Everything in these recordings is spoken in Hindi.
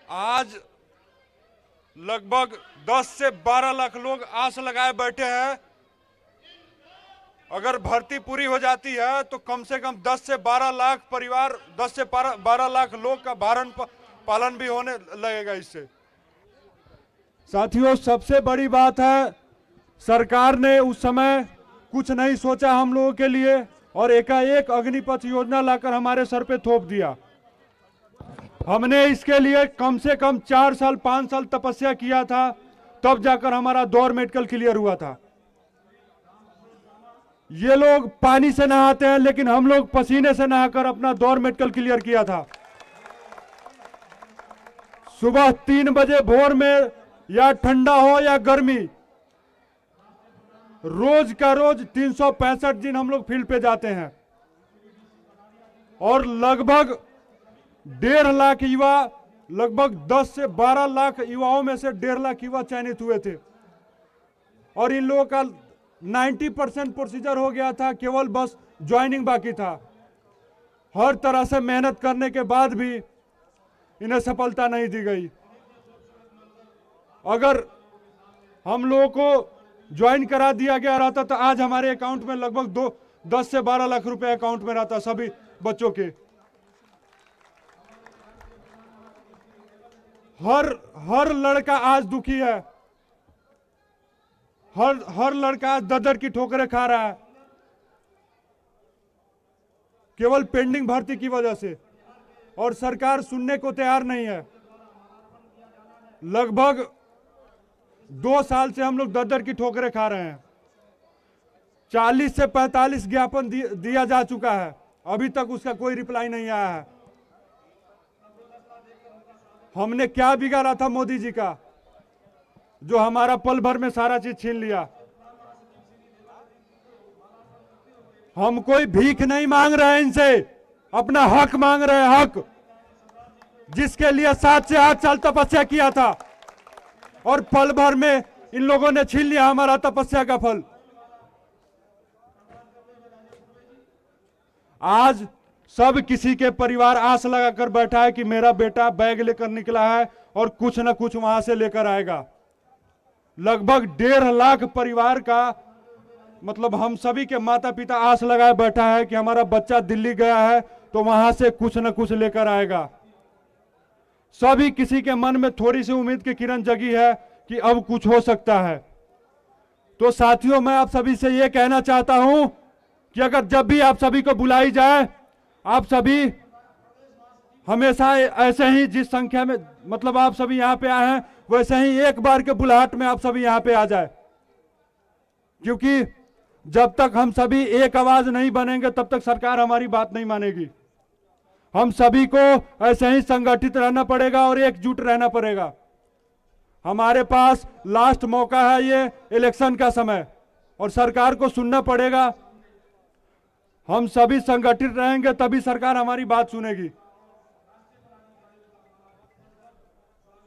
आज लगभग 10 से 12 लाख लोग आस लगाए बैठे हैं। अगर भर्ती पूरी हो जाती है तो कम से कम 10 से 12 लाख परिवार, 10 से 12 लाख लोग का भरण पालन भी होने लगेगा इससे। साथियों, सबसे बड़ी बात है, सरकार ने उस समय कुछ नहीं सोचा हम लोगों के लिए और एकाएक अग्निपथ योजना लाकर हमारे सर पे थोप दिया। हमने इसके लिए कम से कम 4 साल 5 साल तपस्या किया था, तब जाकर हमारा दौर मेडिकल क्लियर हुआ था। ये लोग पानी से नहाते हैं, लेकिन हम लोग पसीने से नहाकर अपना दौर मेडिकल क्लियर किया था। सुबह 3 बजे भोर में, या ठंडा हो या गर्मी, रोज का रोज 365 दिन हम लोग फील्ड पे जाते हैं और लगभग 1.5 लाख युवा, लगभग 10 से 12 लाख युवाओं में से 1.5 लाख युवा चयनित हुए थे और इन लोगों का 90% प्रोसीजर हो गया था, केवल बस ज्वाइनिंग बाकी था। हर तरह से मेहनत करने के बाद भी इन्हें सफलता नहीं दी गई। अगर हम लोगों को ज्वाइन करा दिया गया रहता तो आज हमारे अकाउंट में लगभग 10 से 12 लाख रुपए अकाउंट में रहता सभी बच्चों के। हर लड़का आज दुखी है, हर लड़का आज दर की ठोकरें खा रहा है, केवल पेंडिंग भर्ती की वजह से, और सरकार सुनने को तैयार नहीं है। लगभग 2 साल से हम लोग दर की ठोकरें खा रहे हैं। 40 से 45 ज्ञापन दिया जा चुका है, अभी तक उसका कोई रिप्लाई नहीं आया है। हमने क्या बिगाड़ा था मोदी जी का, जो हमारा पल भर में सारा चीज छीन लिया। हम कोई भीख नहीं मांग रहे हैं इनसे, अपना हक मांग रहे हैं, हक जिसके लिए 7 से 8 साल तपस्या किया था और पल भर में इन लोगों ने छीन लिया हमारा तपस्या का फल। आज सब किसी के परिवार आस लगाकर बैठा है कि मेरा बेटा बैग लेकर निकला है और कुछ ना कुछ वहां से लेकर आएगा। लगभग 1.5 लाख परिवार का, मतलब हम सभी के माता पिता आस लगाए बैठा है कि हमारा बच्चा दिल्ली गया है तो वहां से कुछ ना कुछ लेकर आएगा। सभी किसी के मन में थोड़ी सी उम्मीद की किरण जगी है कि अब कुछ हो सकता है। तो साथियों, मैं आप सभी से यह कहना चाहता हूं कि अगर जब भी आप सभी को बुलाई जाए, आप सभी हमेशा ऐसे ही, जिस संख्या में मतलब आप सभी यहां पे आए हैं, वैसे ही एक बार के बुलाहट में आप सभी यहां पे आ जाए, क्योंकि जब तक हम सभी एक आवाज नहीं बनेंगे तब तक सरकार हमारी बात नहीं मानेगी। हम सभी को ऐसे ही संगठित रहना पड़ेगा और एकजुट रहना पड़ेगा। हमारे पास लास्ट मौका है, ये इलेक्शन का समय, और सरकार को सुनना पड़ेगा। हम सभी संगठित रहेंगे तभी सरकार हमारी बात सुनेगी।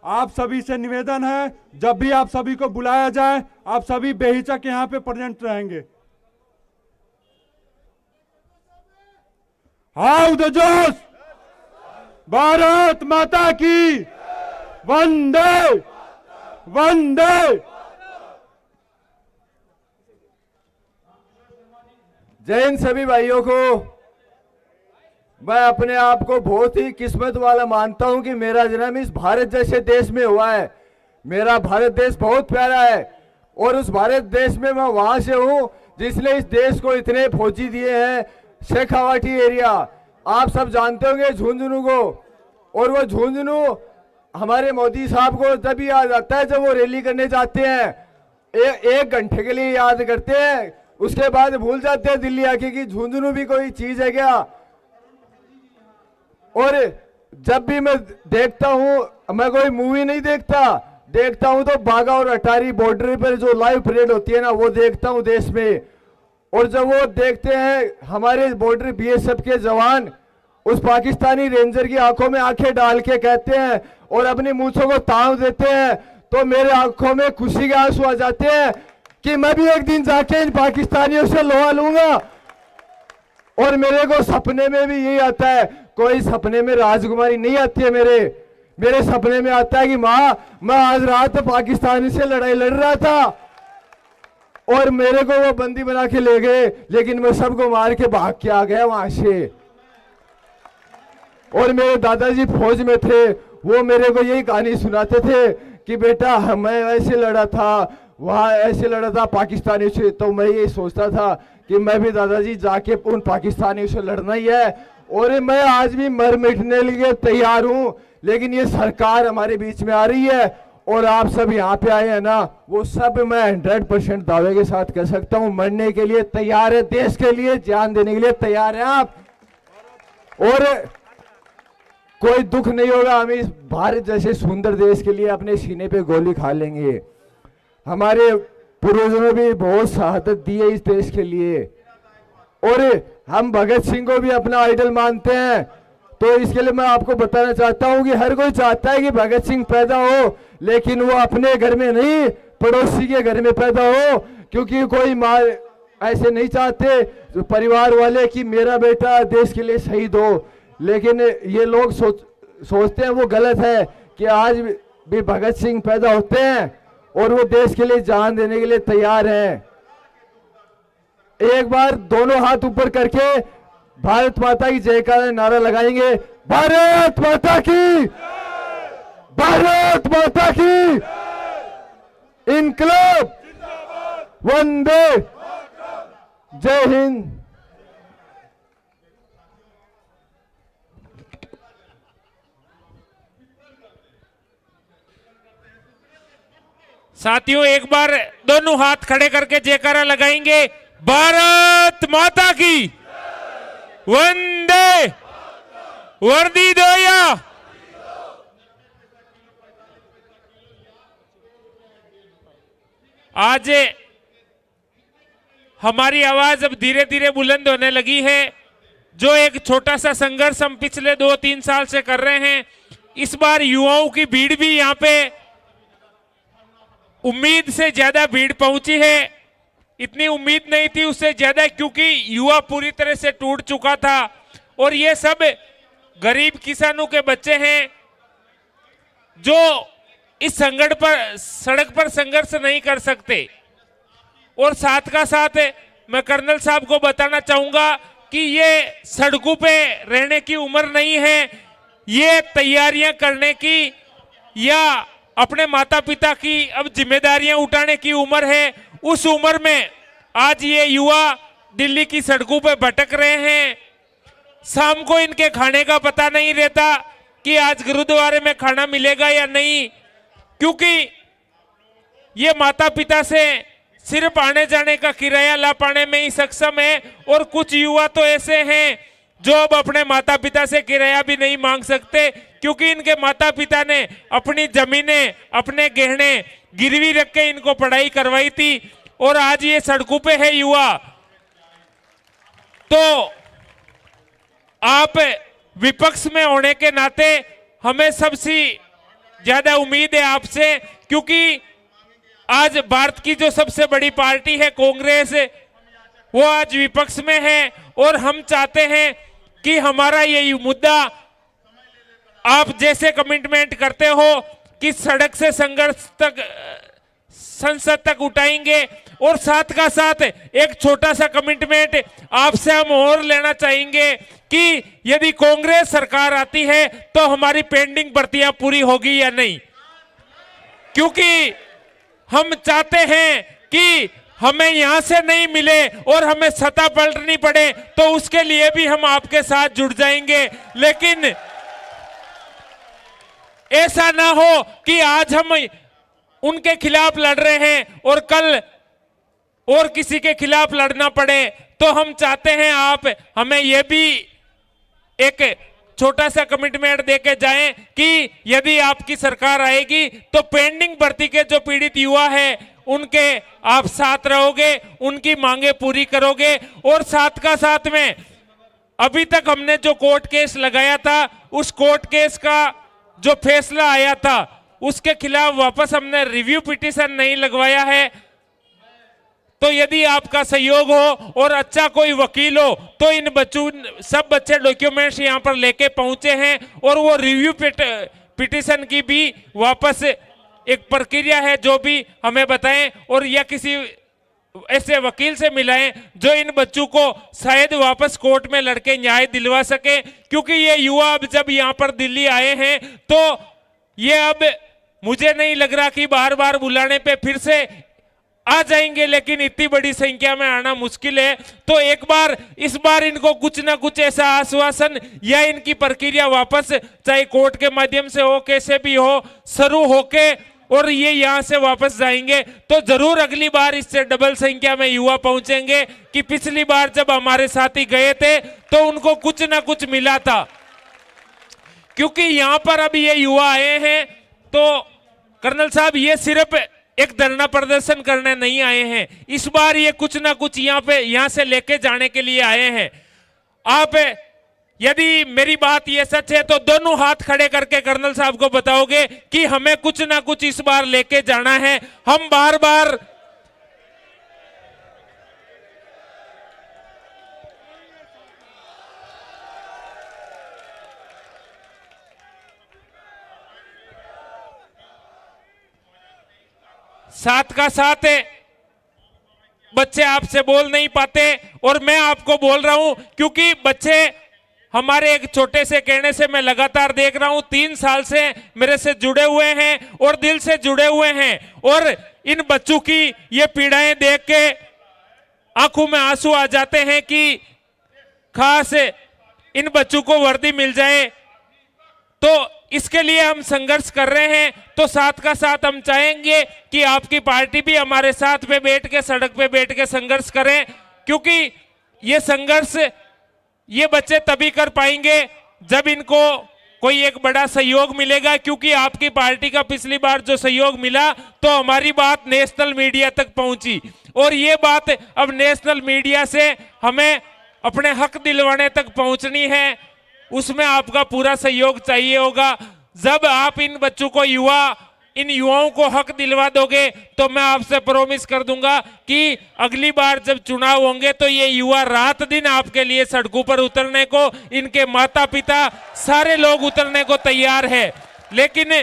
आप सभी से निवेदन है, जब भी आप सभी को बुलाया जाए, आप सभी बेहिचक यहां पे प्रेजेंट रहेंगे। हाउ द जोश, भारत माता की वंदे वंदे। जय हिंद सभी भाइयों को। मैं अपने आप को बहुत ही किस्मत वाला मानता हूं कि मेरा जन्म इस भारत जैसे देश में हुआ है। मेरा भारत देश बहुत प्यारा है और उस भारत देश में मैं वहां से हूं जिसने इस देश को इतने फौजी दिए हैं। शेखावाटी एरिया आप सब जानते होंगे, झुंझुनू को, और वो झुंझुनू हमारे मोदी साहब को तभी याद आता है जब वो रैली करने जाते हैं। एक घंटे के लिए याद करते हैं, उसके बाद भूल जाते हैं दिल्ली आके कि झुंझुनू भी कोई चीज है क्या। और जब भी मैं देखता हूं, मैं कोई मूवी नहीं देखता हूं तो बाघा और अटारी बॉर्डर पर जो लाइव परेड होती है ना, वो देखता हूं देश में। और जब वो देखते हैं हमारे बॉर्डर बीएसएफ के जवान उस पाकिस्तानी रेंजर की आंखों में आंखें डाल के कहते हैं और अपनी मूंछों को ताव देते हैं, तो मेरे आंखों में खुशी के आंसू आ जाते हैं कि मैं भी एक दिन जाके इन पाकिस्तानियों से लोहा लूंगा। और मेरे को सपने में भी यही आता है, कोई सपने में राजकुमारी नहीं आती है मेरे सपने में आता है कि माँ, मैं आज रात पाकिस्तानी से लड़ाई लड़ रहा था और मेरे को वो बंदी बना के ले गए, लेकिन मैं सबको मार के भाग के आ गया वहां से। और मेरे दादाजी फौज में थे, वो मेरे को यही कहानी सुनाते थे कि बेटा मैं ऐसे लड़ा था, वहां ऐसे लड़ा था पाकिस्तानी से। तो मैं ये सोचता था कि मैं भी दादाजी जाके उन पाकिस्तानियों से लड़ना ही है, और मैं आज भी मर मिटने लिए तैयार हूं। लेकिन ये सरकार हमारे बीच में आ रही है और आप सब यहाँ पे आए हैं ना, वो सब मैं 100% दावे के साथ कह सकता हूँ मरने के लिए तैयार है, देश के लिए जान देने के लिए तैयार है आप। और कोई दुख नहीं होगा, हम इस भारत जैसे सुंदर देश के लिए अपने सीने पे गोली खा लेंगे। हमारे पूर्वजों ने भी बहुत शहादत दी है इस देश के लिए, और हम भगत सिंह को भी अपना आइडल मानते हैं। तो इसके लिए मैं आपको बताना चाहता हूं कि हर कोई चाहता है कि भगत सिंह पैदा हो, लेकिन वो अपने घर में नहीं, पड़ोसी के घर में पैदा हो। क्योंकि कोई माँ ऐसे नहीं चाहते जो परिवार वाले कि मेरा बेटा देश के लिए शहीद हो। लेकिन ये लोग सोचते हैं वो गलत है कि आज भी भगत सिंह पैदा होते हैं और वो देश के लिए जान देने के लिए तैयार हैं। एक बार दोनों हाथ ऊपर करके भारत माता की जय का नारा लगाएंगे। भारत माता की, भारत माता की, इनकलाब, वंदे, जय हिंद। साथियों, एक बार दोनों हाथ खड़े करके जयकारा लगाएंगे। भारत माता की, वंदे, वर्दी दो या। आज हमारी आवाज अब धीरे धीरे बुलंद होने लगी है। जो एक छोटा सा संघर्ष हम पिछले 2-3 साल से कर रहे हैं, इस बार युवाओं की भीड़ भी यहाँ पे उम्मीद से ज्यादा भीड़ पहुंची है। इतनी उम्मीद नहीं थी, उससे ज्यादा, क्योंकि युवा पूरी तरह से टूट चुका था। और ये सब गरीब किसानों के बच्चे हैं जो इस सड़क पर संघर्ष नहीं कर सकते। और साथ का साथ मैं कर्नल साहब को बताना चाहूंगा कि ये सड़कों पे रहने की उम्र नहीं है, ये तैयारियां करने की या अपने माता पिता की अब जिम्मेदारियां उठाने की उम्र है। उस उम्र में आज ये युवा दिल्ली की सड़कों पे भटक रहे हैं। शाम को इनके खाने का पता नहीं रहता कि आज गुरुद्वारे में खाना मिलेगा या नहीं, क्योंकि ये माता पिता से सिर्फ आने जाने का किराया ला पाने में ही सक्षम है। और कुछ युवा तो ऐसे हैं जो अब अपने माता पिता से किराया भी नहीं मांग सकते, क्योंकि इनके माता पिता ने अपनी जमीनें, अपने गहने गिरवी रख के इनको पढ़ाई करवाई थी। और आज ये सड़कों पे है युवा। तो आप विपक्ष में होने के नाते हमें सबसे ज्यादा उम्मीद है आपसे, क्योंकि आज भारत की जो सबसे बड़ी पार्टी है कांग्रेस, वो आज विपक्ष में है। और हम चाहते हैं कि हमारा ये मुद्दा आप जैसे कमिटमेंट करते हो कि सड़क से संघर्ष तक, संसद तक उठाएंगे। और साथ का साथ एक छोटा सा कमिटमेंट आपसे हम और लेना चाहेंगे कि यदि कांग्रेस सरकार आती है तो हमारी पेंडिंग भर्तियां पूरी होगी या नहीं, क्योंकि हम चाहते हैं कि हमें यहां से नहीं मिले और हमें सत्ता पलटनी पड़े, तो उसके लिए भी हम आपके साथ जुड़ जाएंगे। लेकिन ऐसा ना हो कि आज हम उनके खिलाफ लड़ रहे हैं और कल और किसी के खिलाफ लड़ना पड़े। तो हम चाहते हैं आप हमें यह भी एक छोटा सा कमिटमेंट देके जाएं कि यदि आपकी सरकार आएगी तो पेंडिंग भर्ती के जो पीड़ित युवा है उनके आप साथ रहोगे, उनकी मांगे पूरी करोगे। और साथ का साथ में अभी तक हमने जो कोर्ट केस लगाया था, उस कोर्ट केस का जो फैसला आया था उसके खिलाफ वापस हमने रिव्यू पिटीशन नहीं लगवाया है। तो यदि आपका सहयोग हो और अच्छा कोई वकील हो तो इन सब बच्चे डॉक्यूमेंट्स यहां पर लेके पहुंचे हैं और वो रिव्यू पिटीशन की भी वापस एक प्रक्रिया है जो भी हमें बताएं, और या किसी ऐसे वकील से मिलाएं जो इन बच्चों को शायद वापस कोर्ट में लड़के न्याय दिलवा सके, क्योंकि ये युवा अब जब यहाँ पर दिल्ली आए हैं तो ये अब मुझे नहीं लग रहा कि बार बार बुलाने पे फिर से आ जाएंगे, लेकिन इतनी बड़ी संख्या में आना मुश्किल है। तो एक बार इस बार इनको कुछ ना कुछ ऐसा आश्वासन या इनकी प्रक्रिया वापस चाहे कोर्ट के माध्यम से हो, कैसे भी हो, शुरू होके और ये यहां से वापस जाएंगे तो जरूर अगली बार इससे डबल संख्या में युवा पहुंचेंगे कि पिछली बार जब हमारे साथी गए थे तो उनको कुछ ना कुछ मिला था। क्योंकि यहां पर अभी ये युवा आए हैं तो कर्नल साहब ये सिर्फ एक धरना प्रदर्शन करने नहीं आए हैं, इस बार ये कुछ ना कुछ यहां से लेके जाने के लिए आए हैं। आप यदि मेरी बात ये सच है तो दोनों हाथ खड़े करके कर्नल साहब को बताओगे कि हमें कुछ ना कुछ इस बार लेके जाना है। हम बार बार साथ का साथ बच्चे आपसे बोल नहीं पाते और मैं आपको बोल रहा हूं क्योंकि बच्चे हमारे एक छोटे से कहने से मैं लगातार देख रहा हूं 3 साल से मेरे से जुड़े हुए हैं और दिल से जुड़े हुए हैं, और इन बच्चों की ये पीड़ाएं देख के आंखों में आंसू आ जाते हैं कि खास इन बच्चों को वर्दी मिल जाए। तो इसके लिए हम संघर्ष कर रहे हैं, तो साथ का साथ हम चाहेंगे कि आपकी पार्टी भी हमारे साथ में बैठ के सड़क पे बैठ के संघर्ष करें, क्योंकि ये संघर्ष ये बच्चे तभी कर पाएंगे जब इनको कोई एक बड़ा सहयोग मिलेगा। क्योंकि आपकी पार्टी का पिछली बार जो सहयोग मिला तो हमारी बात नेशनल मीडिया तक पहुंची, और ये बात अब नेशनल मीडिया से हमें अपने हक दिलवाने तक पहुंचनी है, उसमें आपका पूरा सहयोग चाहिए होगा। जब आप इन बच्चों को इन युवाओं को हक दिलवा दोगे तो मैं आपसे प्रॉमिस कर दूंगा कि अगली बार जब चुनाव होंगे तो ये युवा रात दिन आपके लिए सड़कों पर उतरने को, इनके माता पिता सारे लोग उतरने को तैयार है। लेकिन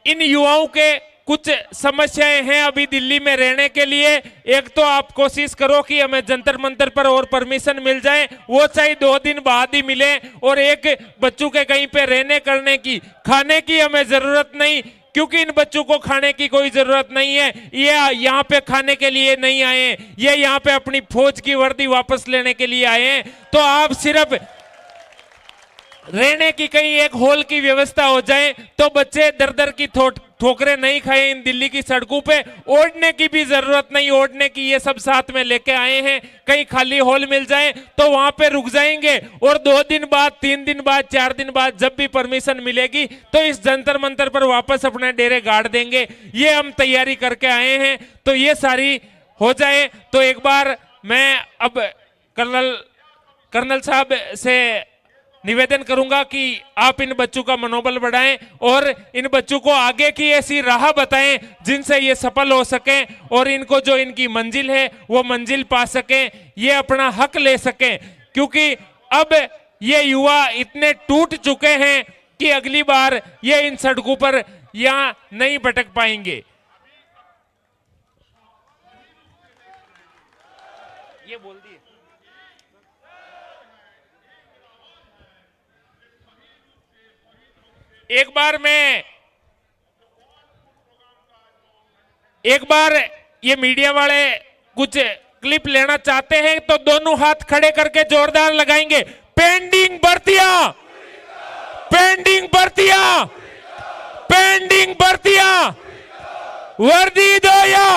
इन युवाओं के कुछ समस्याएं हैं अभी दिल्ली में रहने के लिए। एक तो आप कोशिश करो कि हमें जंतर मंतर पर और परमिशन मिल जाए, वो चाहे 2 दिन बाद ही मिले, और एक बच्चों के कहीं पे रहने करने की खाने की हमें जरूरत नहीं, क्योंकि इन बच्चों को खाने की कोई जरूरत नहीं है। ये यहाँ पे खाने के लिए नहीं आए हैं, ये यहाँ पे अपनी फौज की वर्दी वापस लेने के लिए आए हैं। तो आप सिर्फ रहने की कहीं एक हॉल की व्यवस्था हो जाए तो बच्चे दर दर की ठोकरें नहीं खाए इन दिल्ली की सड़कों पे। ओढ़ने की भी जरूरत नहीं, ओढ़ने की ये सब साथ में लेके आए हैं। कहीं खाली हॉल मिल जाए तो वहां पे रुक जाएंगे, और 2 दिन बाद, 3 दिन बाद, 4 दिन बाद जब भी परमिशन मिलेगी तो इस जंतर मंतर पर वापस अपने डेरे गाड़ देंगे। ये हम तैयारी करके आए हैं, तो ये सारी हो जाए तो एक बार मैं अब कर्नल साहब से निवेदन करूंगा कि आप इन बच्चों का मनोबल बढ़ाएं और इन बच्चों को आगे की ऐसी राह बताएं जिनसे ये सफल हो सकें, और इनको जो इनकी मंजिल है वो मंजिल पा सकें, ये अपना हक ले सकें। क्योंकि अब ये युवा इतने टूट चुके हैं कि अगली बार ये इन सड़कों पर यहां नहीं भटक पाएंगे। ये बोल दिए। एक बार ये मीडिया वाले कुछ क्लिप लेना चाहते हैं तो दोनों हाथ खड़े करके जोरदार लगाएंगे। पेंडिंग भर्तियां, पेंडिंग भर्तियां, पेंडिंग भर्तियां, वर्दी दो या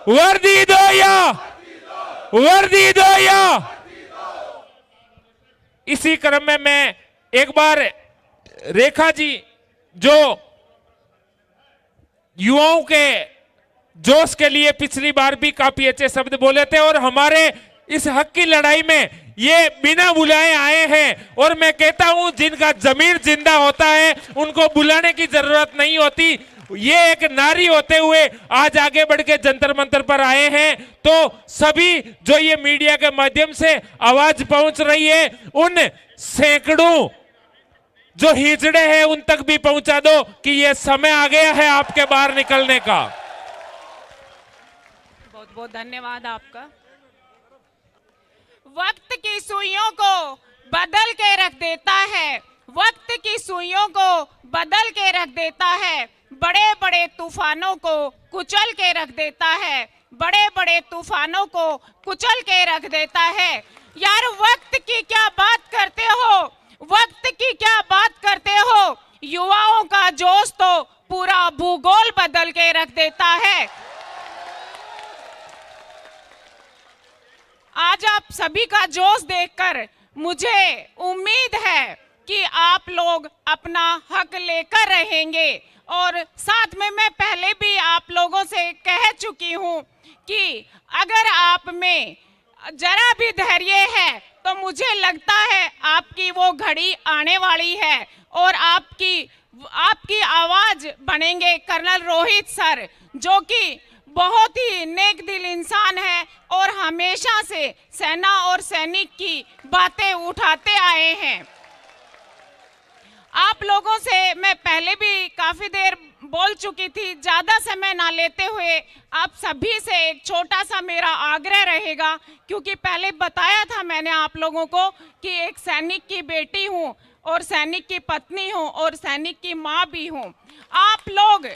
वर्दी दो या वर्दी दो या। इसी क्रम में मैं एक बार रेखा जी जो युवाओं के जोश के लिए पिछली बार भी काफी अच्छे शब्द बोले थे, और हमारे इस हक की लड़ाई में ये बिना बुलाए आए हैं, और मैं कहता हूं जिनका जमीर जिंदा होता है उनको बुलाने की जरूरत नहीं होती। ये एक नारी होते हुए आज आगे बढ़ के जंतर मंतर पर आए हैं, तो सभी जो ये मीडिया के माध्यम से आवाज पहुंच रही है उन सैकड़ों जो हिजड़े हैं उन तक भी पहुंचा दो कि ये समय आ गया है आपके बाहर निकलने का। बहुत बहुत धन्यवाद आपका। वक्त की सुइयों को बदल के रख देता है, वक्त की सुइयों को बदल के रख देता है, बड़े बड़े तूफानों को कुचल के रख देता है, बड़े बड़े तूफानों को कुचल के रख देता है। यार वक्त की क्या बात करते हो, वक्त की क्या बात करते हो, युवाओं का जोश तो पूरा भूगोल बदल के रख देता है। आज आप सभी का जोश देखकर मुझे उम्मीद है कि आप लोग अपना हक लेकर रहेंगे। और साथ में मैं पहले भी आप लोगों से कह चुकी हूं कि अगर आप में जरा भी धैर्य है तो मुझे लगता है आपकी वो घड़ी आने वाली है और आपकी आवाज बनेंगे कर्नल रोहित सर, जो कि बहुत ही नेक दिल इंसान है और हमेशा से सेना और सैनिक की बातें उठाते आए हैं। आप लोगों से मैं पहले भी काफी देर बोल चुकी थी, ज्यादा समय ना लेते हुए आप सभी से एक छोटा सा मेरा आग्रह रहेगा, क्योंकि पहले बताया था मैंने आप लोगों को कि एक सैनिक की बेटी हूं और सैनिक की पत्नी हूं और सैनिक की मां भी हूं। आप लोग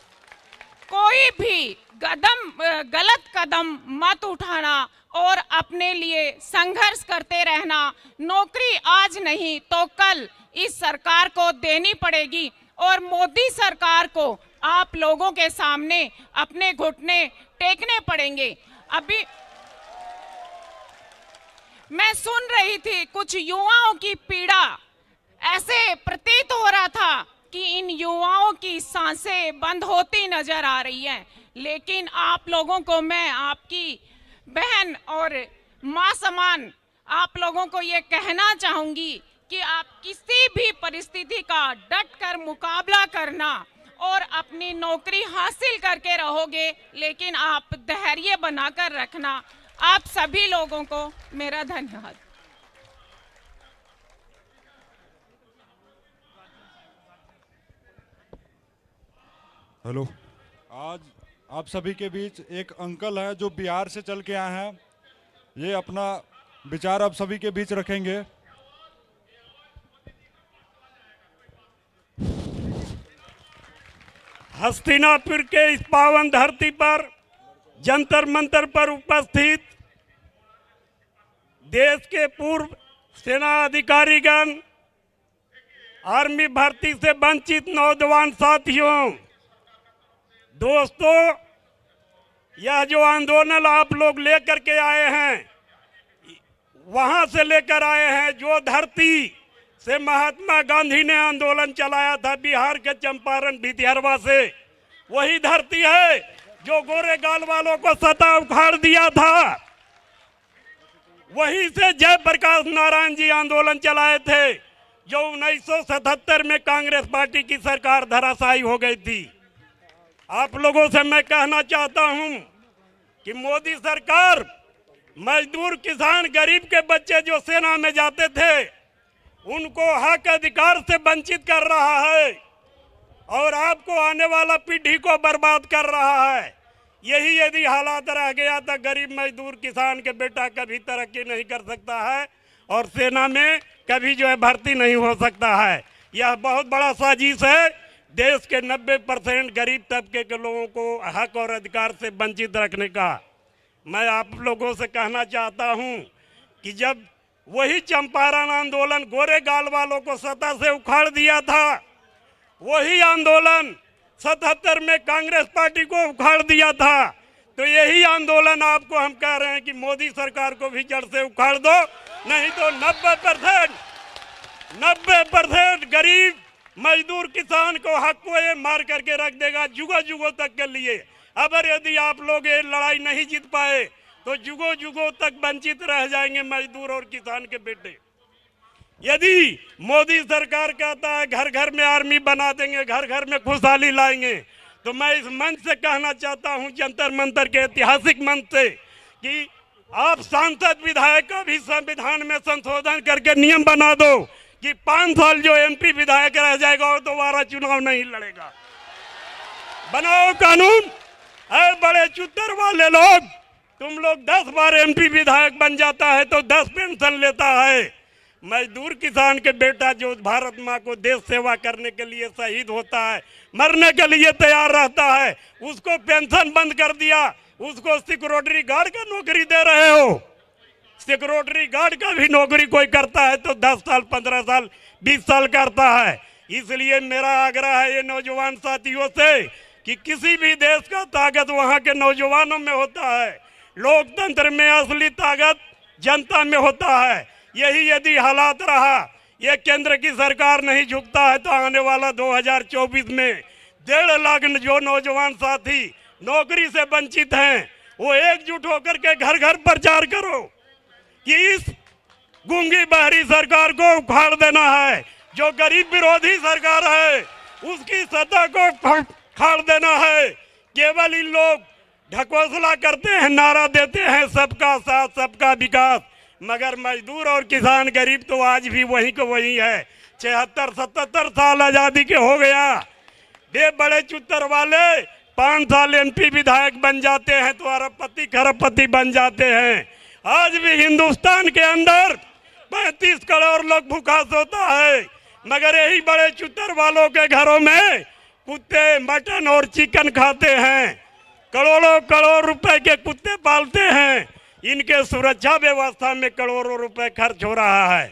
कोई भी गलत कदम मत उठाना और अपने लिए संघर्ष करते रहना। नौकरी आज नहीं तो कल इस सरकार को देनी पड़ेगी और मोदी सरकार को आप लोगों के सामने अपने घुटने टेकने पड़ेंगे। अभी मैं सुन रही थी कुछ युवाओं की पीड़ा, ऐसे प्रतीत हो रहा था कि इन युवाओं की सांसें बंद होती नजर आ रही हैं, लेकिन आप लोगों को मैं आपकी बहन और मां समान आप लोगों को ये कहना चाहूंगी कि आप किसी भी परिस्थिति का डट कर मुकाबला करना और अपनी नौकरी हासिल करके रहोगे, लेकिन आप धैर्य बनाकर रखना। आप सभी लोगों को मेरा धन्यवाद। हेलो, आज आप सभी के बीच एक अंकल है जो बिहार से चल के आए हैं। ये अपना विचार आप सभी के बीच रखेंगे। हस्तिनापुर के इस पावन धरती पर जंतर मंतर पर उपस्थित देश के पूर्व सेना अधिकारीगण, आर्मी भर्ती से वंचित नौजवान साथियों, दोस्तों, यह जो आंदोलन आप लोग लेकर के आए हैं, वहां से लेकर आए हैं जो धरती से महात्मा गांधी ने आंदोलन चलाया था, बिहार के चंपारण भितिहरवा से। वही धरती है जो गोरे गाल वालों को सता उखाड़ दिया था। वहीं से जयप्रकाश नारायण जी आंदोलन चलाए थे, जो 1977 में कांग्रेस पार्टी की सरकार धराशायी हो गई थी। आप लोगों से मैं कहना चाहता हूं कि मोदी सरकार मजदूर, किसान, गरीब के बच्चे जो सेना में जाते थे उनको हक अधिकार से वंचित कर रहा है और आपको आने वाला पीढ़ी को बर्बाद कर रहा है। यही यदि हालात रह गया तो गरीब मजदूर किसान के बेटा कभी तरक्की नहीं कर सकता है और सेना में कभी जो है भर्ती नहीं हो सकता है। यह बहुत बड़ा साजिश है देश के 90% गरीब तबके के लोगों को हक और अधिकार से वंचित रखने का। मैं आप लोगों से कहना चाहता हूं कि जब वही चंपारण आंदोलन गोरे गाल वालों को सत्ता से उखाड़ दिया था, वही आंदोलन 77 में कांग्रेस पार्टी को उखाड़ दिया था, तो यही आंदोलन आपको हम कह रहे हैं कि मोदी सरकार को भी जड़ से उखाड़ दो, नहीं तो 90% गरीब मजदूर किसान को हक को ये मार करके रख देगा जुगों जुगों तक के लिए। अगर यदि आप लोग ये लड़ाई नहीं जीत पाए तो जुगों जुगों तक वंचित रह जाएंगे मजदूर और किसान के बेटे। यदि मोदी सरकार कहता है घर घर में आर्मी बना देंगे, घर घर में खुशहाली लाएंगे, तो मैं इस मंच से कहना चाहता हूं, जंतर मंतर के ऐतिहासिक मंच से, कि आप सांसद विधायक का भी संविधान में संशोधन करके नियम बना दो कि 5 साल जो एमपी विधायक रह जाएगा और दोबारा चुनाव नहीं लड़ेगा। बनाओ कानून। अरे बड़े चुतर वाले लोग, तुम लोग 10 बार एमपी विधायक बन जाता है तो 10 पेंशन लेता है। मजदूर किसान के बेटा जो भारत माँ को देश सेवा करने के लिए शहीद होता है, मरने के लिए तैयार रहता है, उसको पेंशन बंद कर दिया, उसको सिक्योरिटी गार्ड का नौकरी दे रहे हो। सिक्योरिटी गार्ड का भी नौकरी कोई करता है तो 10 साल 15 साल 20 साल करता है। इसलिए मेरा आग्रह है ये नौजवान साथियों से कि किसी भी देश का ताकत वहाँ के नौजवानों में होता है। लोकतंत्र में असली ताकत जनता में होता है। यही यदि हालात रहा, ये केंद्र की सरकार नहीं झुकता है तो आने वाला 2024 में 1.5 लाख जो नौजवान साथी नौकरी से वंचित हैं, वो एकजुट होकर के घर घर प्रचार करो कि इस गूंगी बहरी सरकार को उखाड़ देना है। जो गरीब विरोधी सरकार है उसकी सत्ता को उखाड़ देना है। केवल इन लोग ढकोसला करते हैं, नारा देते हैं सबका साथ सबका विकास, मगर मजदूर और किसान गरीब तो आज भी वही को वही है। 76-77 साल आजादी के हो गया। ये बड़े चुतर वाले 5 साल एमपी विधायक बन जाते हैं तो अरबपति खरबपति बन जाते हैं। आज भी हिंदुस्तान के अंदर 35 करोड़ लोग भूखा सोता है, मगर यही बड़े चुतर वालों के घरों में कुत्ते मटन और चिकन खाते हैं। करोड़ों करोड़ रुपए के कुत्ते पालते हैं। इनके सुरक्षा व्यवस्था में करोड़ों रुपए खर्च हो रहा है।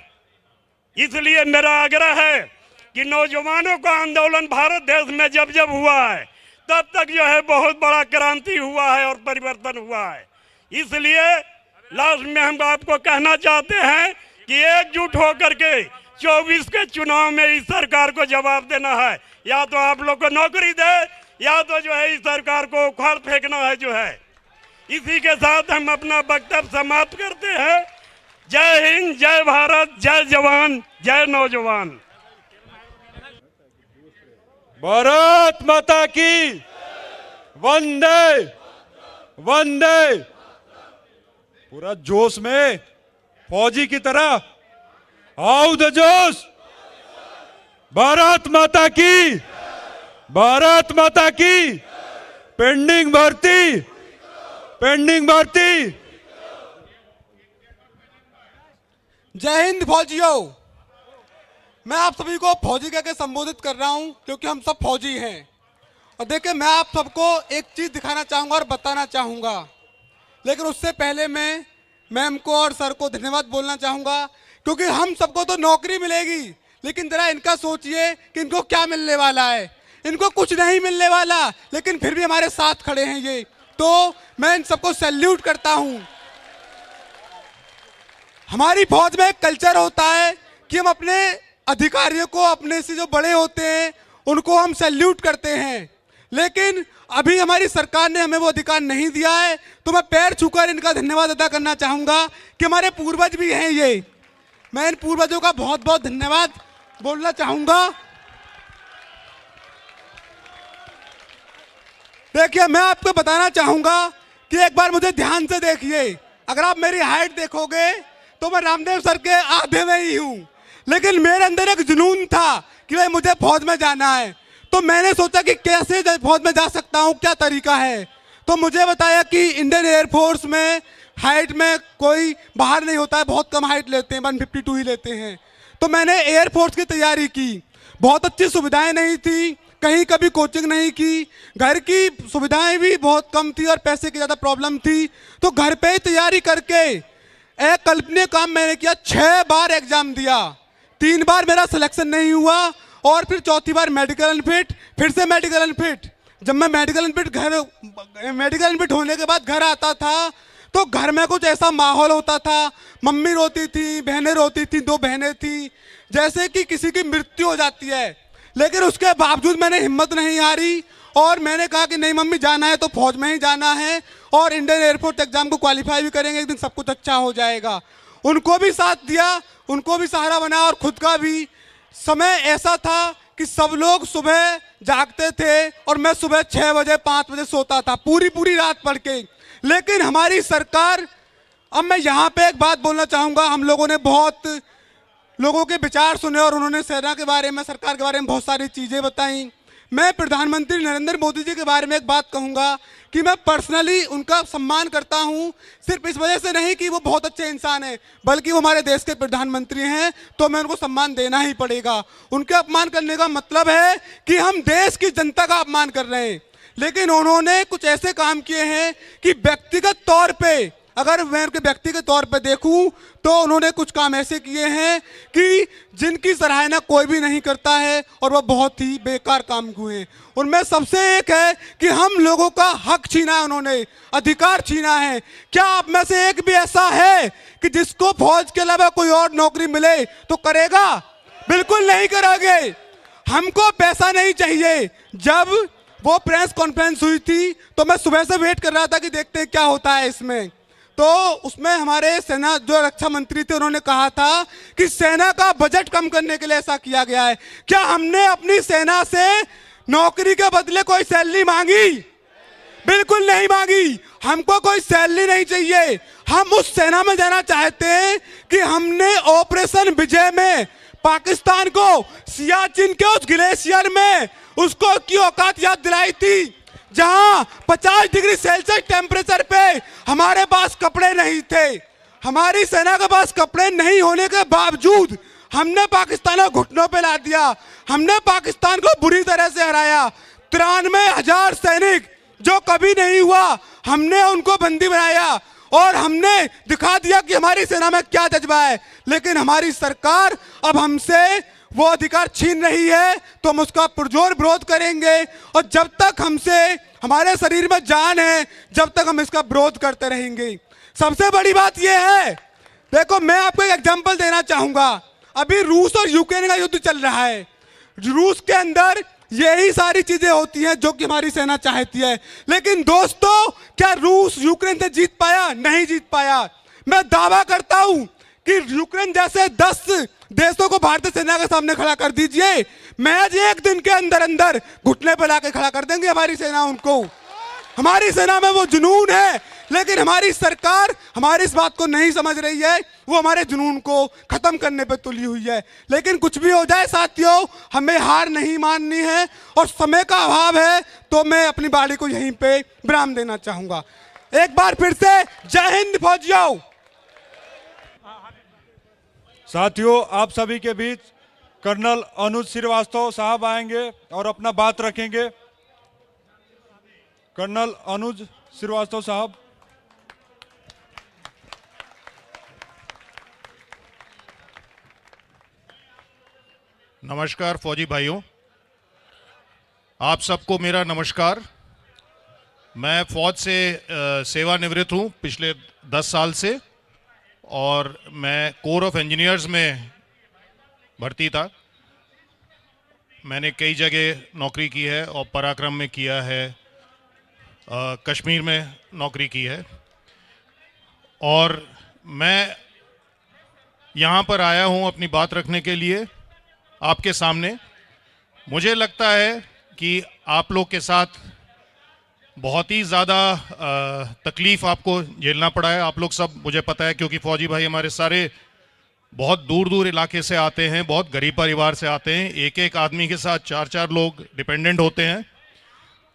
इसलिए मेरा आग्रह है कि नौजवानों का आंदोलन भारत देश में जब जब हुआ है तब तक जो है बहुत बड़ा क्रांति हुआ है और परिवर्तन हुआ है। इसलिए लास्ट में हम आपको कहना चाहते हैं कि एकजुट होकर के 24 के चुनाव में इस सरकार को जवाब देना है। या तो आप लोग को नौकरी दे या तो जो है इस सरकार को उखाड़ फेंकना है जो है। इसी के साथ हम अपना वक्तव्य समाप्त करते हैं। जय हिंद, जय भारत, जय जवान, जय नौजवान। भारत माता की वंदे वंदे। पूरा जोश में फौजी की तरह आओ द जोश। भारत माता की, भारत माता की। पेंडिंग भर्ती, पेंडिंग भर्ती। जय हिंद फौजियों। मैं आप सभी को फौजी कह के संबोधित कर रहा हूं क्योंकि हम सब फौजी हैं। और देखिए, मैं आप सबको एक चीज दिखाना चाहूंगा और बताना चाहूंगा, लेकिन उससे पहले मैं मैम को और सर को धन्यवाद बोलना चाहूंगा, क्योंकि हम सबको तो नौकरी मिलेगी, लेकिन जरा इनका सोचिए कि इनको क्या मिलने वाला है। इनको कुछ नहीं मिलने वाला, लेकिन फिर भी हमारे साथ खड़े हैं ये। तो मैं इन सबको सैल्यूट करता हूं। हमारी फौज में एक कल्चर होता है कि हम अपने अधिकारियों को, अपने से जो बड़े होते हैं उनको हम सैल्यूट करते हैं, लेकिन अभी हमारी सरकार ने हमें वो अधिकार नहीं दिया है। तो मैं पैर छूकर इनका धन्यवाद अदा करना चाहूंगा कि हमारे पूर्वज भी हैं ये। मैं इन पूर्वजों का बहुत बहुत धन्यवाद बोलना चाहूंगा। देखिए, मैं आपको बताना चाहूंगा कि एक बार मुझे ध्यान से देखिए। अगर आप मेरी हाइट देखोगे तो मैं रामदेव सर के आधे में ही हूं, लेकिन मेरे अंदर एक जुनून था कि भाई मुझे फौज में जाना है। तो मैंने सोचा कि कैसे फौज में जा सकता हूं, क्या तरीका है। तो मुझे बताया कि इंडियन एयरफोर्स में हाइट में कोई बाहर नहीं होता है, बहुत कम हाइट लेते हैं, 152 ही लेते हैं। तो मैंने एयरफोर्स की तैयारी की। बहुत अच्छी सुविधाएं नहीं थी, कहीं कभी कोचिंग नहीं की, घर की सुविधाएं भी बहुत कम थी और पैसे की ज़्यादा प्रॉब्लम थी। तो घर पे ही तैयारी करके एक कल्पनीय काम मैंने किया। 6 बार एग्जाम दिया, 3 बार मेरा सिलेक्शन नहीं हुआ और फिर चौथी बार मेडिकल अनफिट, फिर से मेडिकल अनफिट। जब मैं मेडिकल अनफिट होने के बाद घर आता था तो घर में कुछ ऐसा माहौल होता था। मम्मी रोती थी, बहनें रोती थी, 2 बहनें थी, जैसे कि किसी की मृत्यु हो जाती है। लेकिन उसके बावजूद मैंने हिम्मत नहीं हारी और मैंने कहा कि नहीं मम्मी, जाना है तो फौज में ही जाना है और इंडियन एयरफोर्स एग्जाम को क्वालिफाई भी करेंगे, एक दिन सब कुछ अच्छा हो जाएगा। उनको भी साथ दिया, उनको भी सहारा बना और खुद का भी। समय ऐसा था कि सब लोग सुबह जागते थे और मैं सुबह 6 बजे 5 बजे सोता था, पूरी रात पढ़ के। लेकिन हमारी सरकार, अब मैं यहाँ पे एक बात बोलना चाहूँगा, हम लोगों ने बहुत लोगों के विचार सुने और उन्होंने सेना के बारे में, सरकार के बारे में बहुत सारी चीज़ें बताई। मैं प्रधानमंत्री नरेंद्र मोदी जी के बारे में एक बात कहूँगा कि मैं पर्सनली उनका सम्मान करता हूँ, सिर्फ इस वजह से नहीं कि वो बहुत अच्छे इंसान हैं, बल्कि वो हमारे देश के प्रधानमंत्री हैं, तो मैं उनको सम्मान देना ही पड़ेगा। उनके अपमान करने का मतलब है कि हम देश की जनता का अपमान कर रहे हैं। लेकिन उन्होंने कुछ ऐसे काम किए हैं कि व्यक्तिगत तौर पे, अगर मैं उनके व्यक्तिगत तौर पे देखूं तो उन्होंने कुछ काम ऐसे किए हैं कि जिनकी सराहना कोई भी नहीं करता है और वह बहुत ही बेकार काम हुए हैं। उनमें सबसे एक है कि हम लोगों का हक छीना है, उन्होंने अधिकार छीना है। क्या आप में से एक भी ऐसा है कि जिसको फौज के अलावा कोई और नौकरी मिले तो करेगा? बिल्कुल नहीं करोगे। हमको पैसा नहीं चाहिए। जब वो प्रेस कॉन्फ्रेंस हुई थी तो मैं सुबह से वेट कर रहा था कि देखते हैं क्या होता है इसमें। तो उसमें हमारे सेना जो रक्षा मंत्री थे उन्होंने कहा था कि सेना का बजट कम करने के लिए ऐसा किया गया है। क्या हमने अपनी सेना से नौकरी के बदले कोई सैलरी मांगी? बिल्कुल नहीं मांगी। हमको कोई सैलरी नहीं चाहिए। हम उस सेना में जाना चाहते हैं कि हमने ऑपरेशन विजय में पाकिस्तान को सियाचिन के उस ग्लेशियर में उसको की औकात याद दिलाई थी, जहां 50 डिग्री सेल्सियस टेम्परेचर पे हमारे पास कपड़े नहीं थे। हमारी सेना के पास कपड़े नहीं होने के बावजूद हमने पाकिस्तान को घुटनों पे ला दिया। हमने पाकिस्तान को बुरी तरह से हराया। 93,000 सैनिक जो कभी नहीं हुआ, हमने उनको बंदी बनाया और हमने दिखा दिया कि हमारी सेना में क्या जज्बा है। लेकिन हमारी सरकार अब हमसे वो अधिकार छीन रही है तो हम उसका पुरजोर विरोध करेंगे। और जब तक हमसे हमारे शरीर में जान है, जब तक हम इसका विरोध करते रहेंगे। सबसे बड़ी बात यह है, देखो मैं आपको एक एग्जांपल देना चाहूंगा। अभी रूस और यूक्रेन का युद्ध चल रहा है। रूस के अंदर यही सारी चीजें होती हैं जो कि हमारी सेना चाहती है। लेकिन दोस्तों, क्या रूस यूक्रेन से जीत पाया? नहीं जीत पाया। मैं दावा करता हूं कि यूक्रेन जैसे 10 देशों को भारतीय सेना के सामने खड़ा कर दीजिए, महज एक दिन के अंदर अंदर घुटने पर लाके खड़ा कर देंगे हमारी सेना उनको। हमारी सेना में वो जुनून है, लेकिन हमारी सरकार हमारी इस बात को नहीं समझ रही है। वो हमारे जुनून को खत्म करने पे तुली हुई है। लेकिन कुछ भी हो जाए साथियों, हमें हार नहीं माननी है और समय का अभाव है, तो मैं अपनी बाड़ी को यहीं पे विराम देना चाहूंगा। एक बार फिर से जय हिंद फौजियों। साथियों, आप सभी के बीच कर्नल अनुज श्रीवास्तव साहब आएंगे और अपना बात रखेंगे। कर्नल अनुज श्रीवास्तव साहब। नमस्कार फौजी भाइयों, आप सबको मेरा नमस्कार। मैं फौज से सेवानिवृत्त हूं पिछले 10 साल से और मैं कोर ऑफ इंजीनियर्स में भर्ती था। मैंने कई जगह नौकरी की है और पराक्रम में किया है, कश्मीर में नौकरी की है। और मैं यहाँ पर आया हूँ अपनी बात रखने के लिए आपके सामने। मुझे लगता है कि आप लोग के साथ बहुत ही ज़्यादा तकलीफ़ आपको झेलना पड़ा है। आप लोग सब, मुझे पता है, क्योंकि फौजी भाई हमारे सारे बहुत दूर दूर इलाके से आते हैं, बहुत गरीब परिवार से आते हैं। एक एक आदमी के साथ 4-4 लोग डिपेंडेंट होते हैं।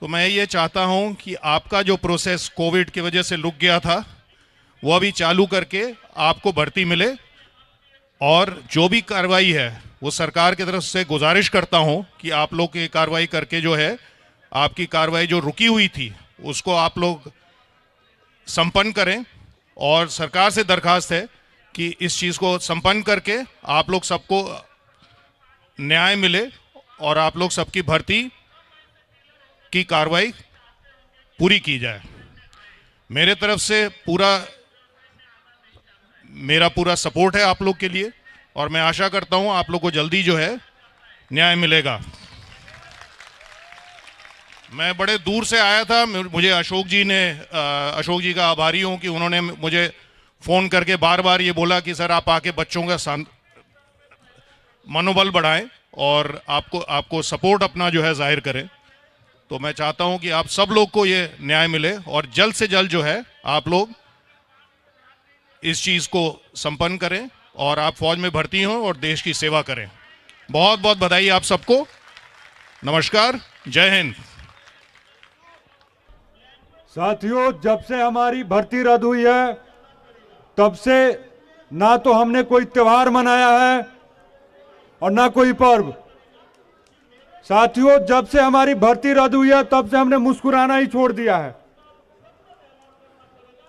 तो मैं ये चाहता हूँ कि आपका जो प्रोसेस कोविड की वजह से रुक गया था, वो अभी चालू करके आपको भर्ती मिले। और जो भी कार्रवाई है वो सरकार की तरफ से गुजारिश करता हूँ कि आप लोग की कार्रवाई करके जो है, आपकी कार्रवाई जो रुकी हुई थी उसको आप लोग संपन्न करें। और सरकार से दरखास्त है कि इस चीज़ को संपन्न करके आप लोग सबको न्याय मिले और आप लोग सबकी भर्ती की कार्रवाई पूरी की जाए। मेरे तरफ से मेरा पूरा सपोर्ट है आप लोग के लिए और मैं आशा करता हूं आप लोग को जल्दी जो है न्याय मिलेगा। मैं बड़े दूर से आया था। मुझे अशोक जी का आभारी हूं कि उन्होंने मुझे फ़ोन करके बार बार ये बोला कि सर आप आके बच्चों का मनोबल बढ़ाएं और आपको सपोर्ट अपना जो है जाहिर करें। तो मैं चाहता हूं कि आप सब लोग को ये न्याय मिले और जल्द से जल्द जो है आप लोग इस चीज़ को संपन्न करें और आप फौज में भर्ती हों और देश की सेवा करें। बहुत बहुत बधाई आप सबको। नमस्कार, जय हिंद। साथियों, जब से हमारी भर्ती रद्द हुई है तब से ना तो हमने कोई त्योहार मनाया है और ना कोई पर्व। साथियों, जब से हमारी भर्ती रद्द हुई है तब से हमने मुस्कुराना ही छोड़ दिया है।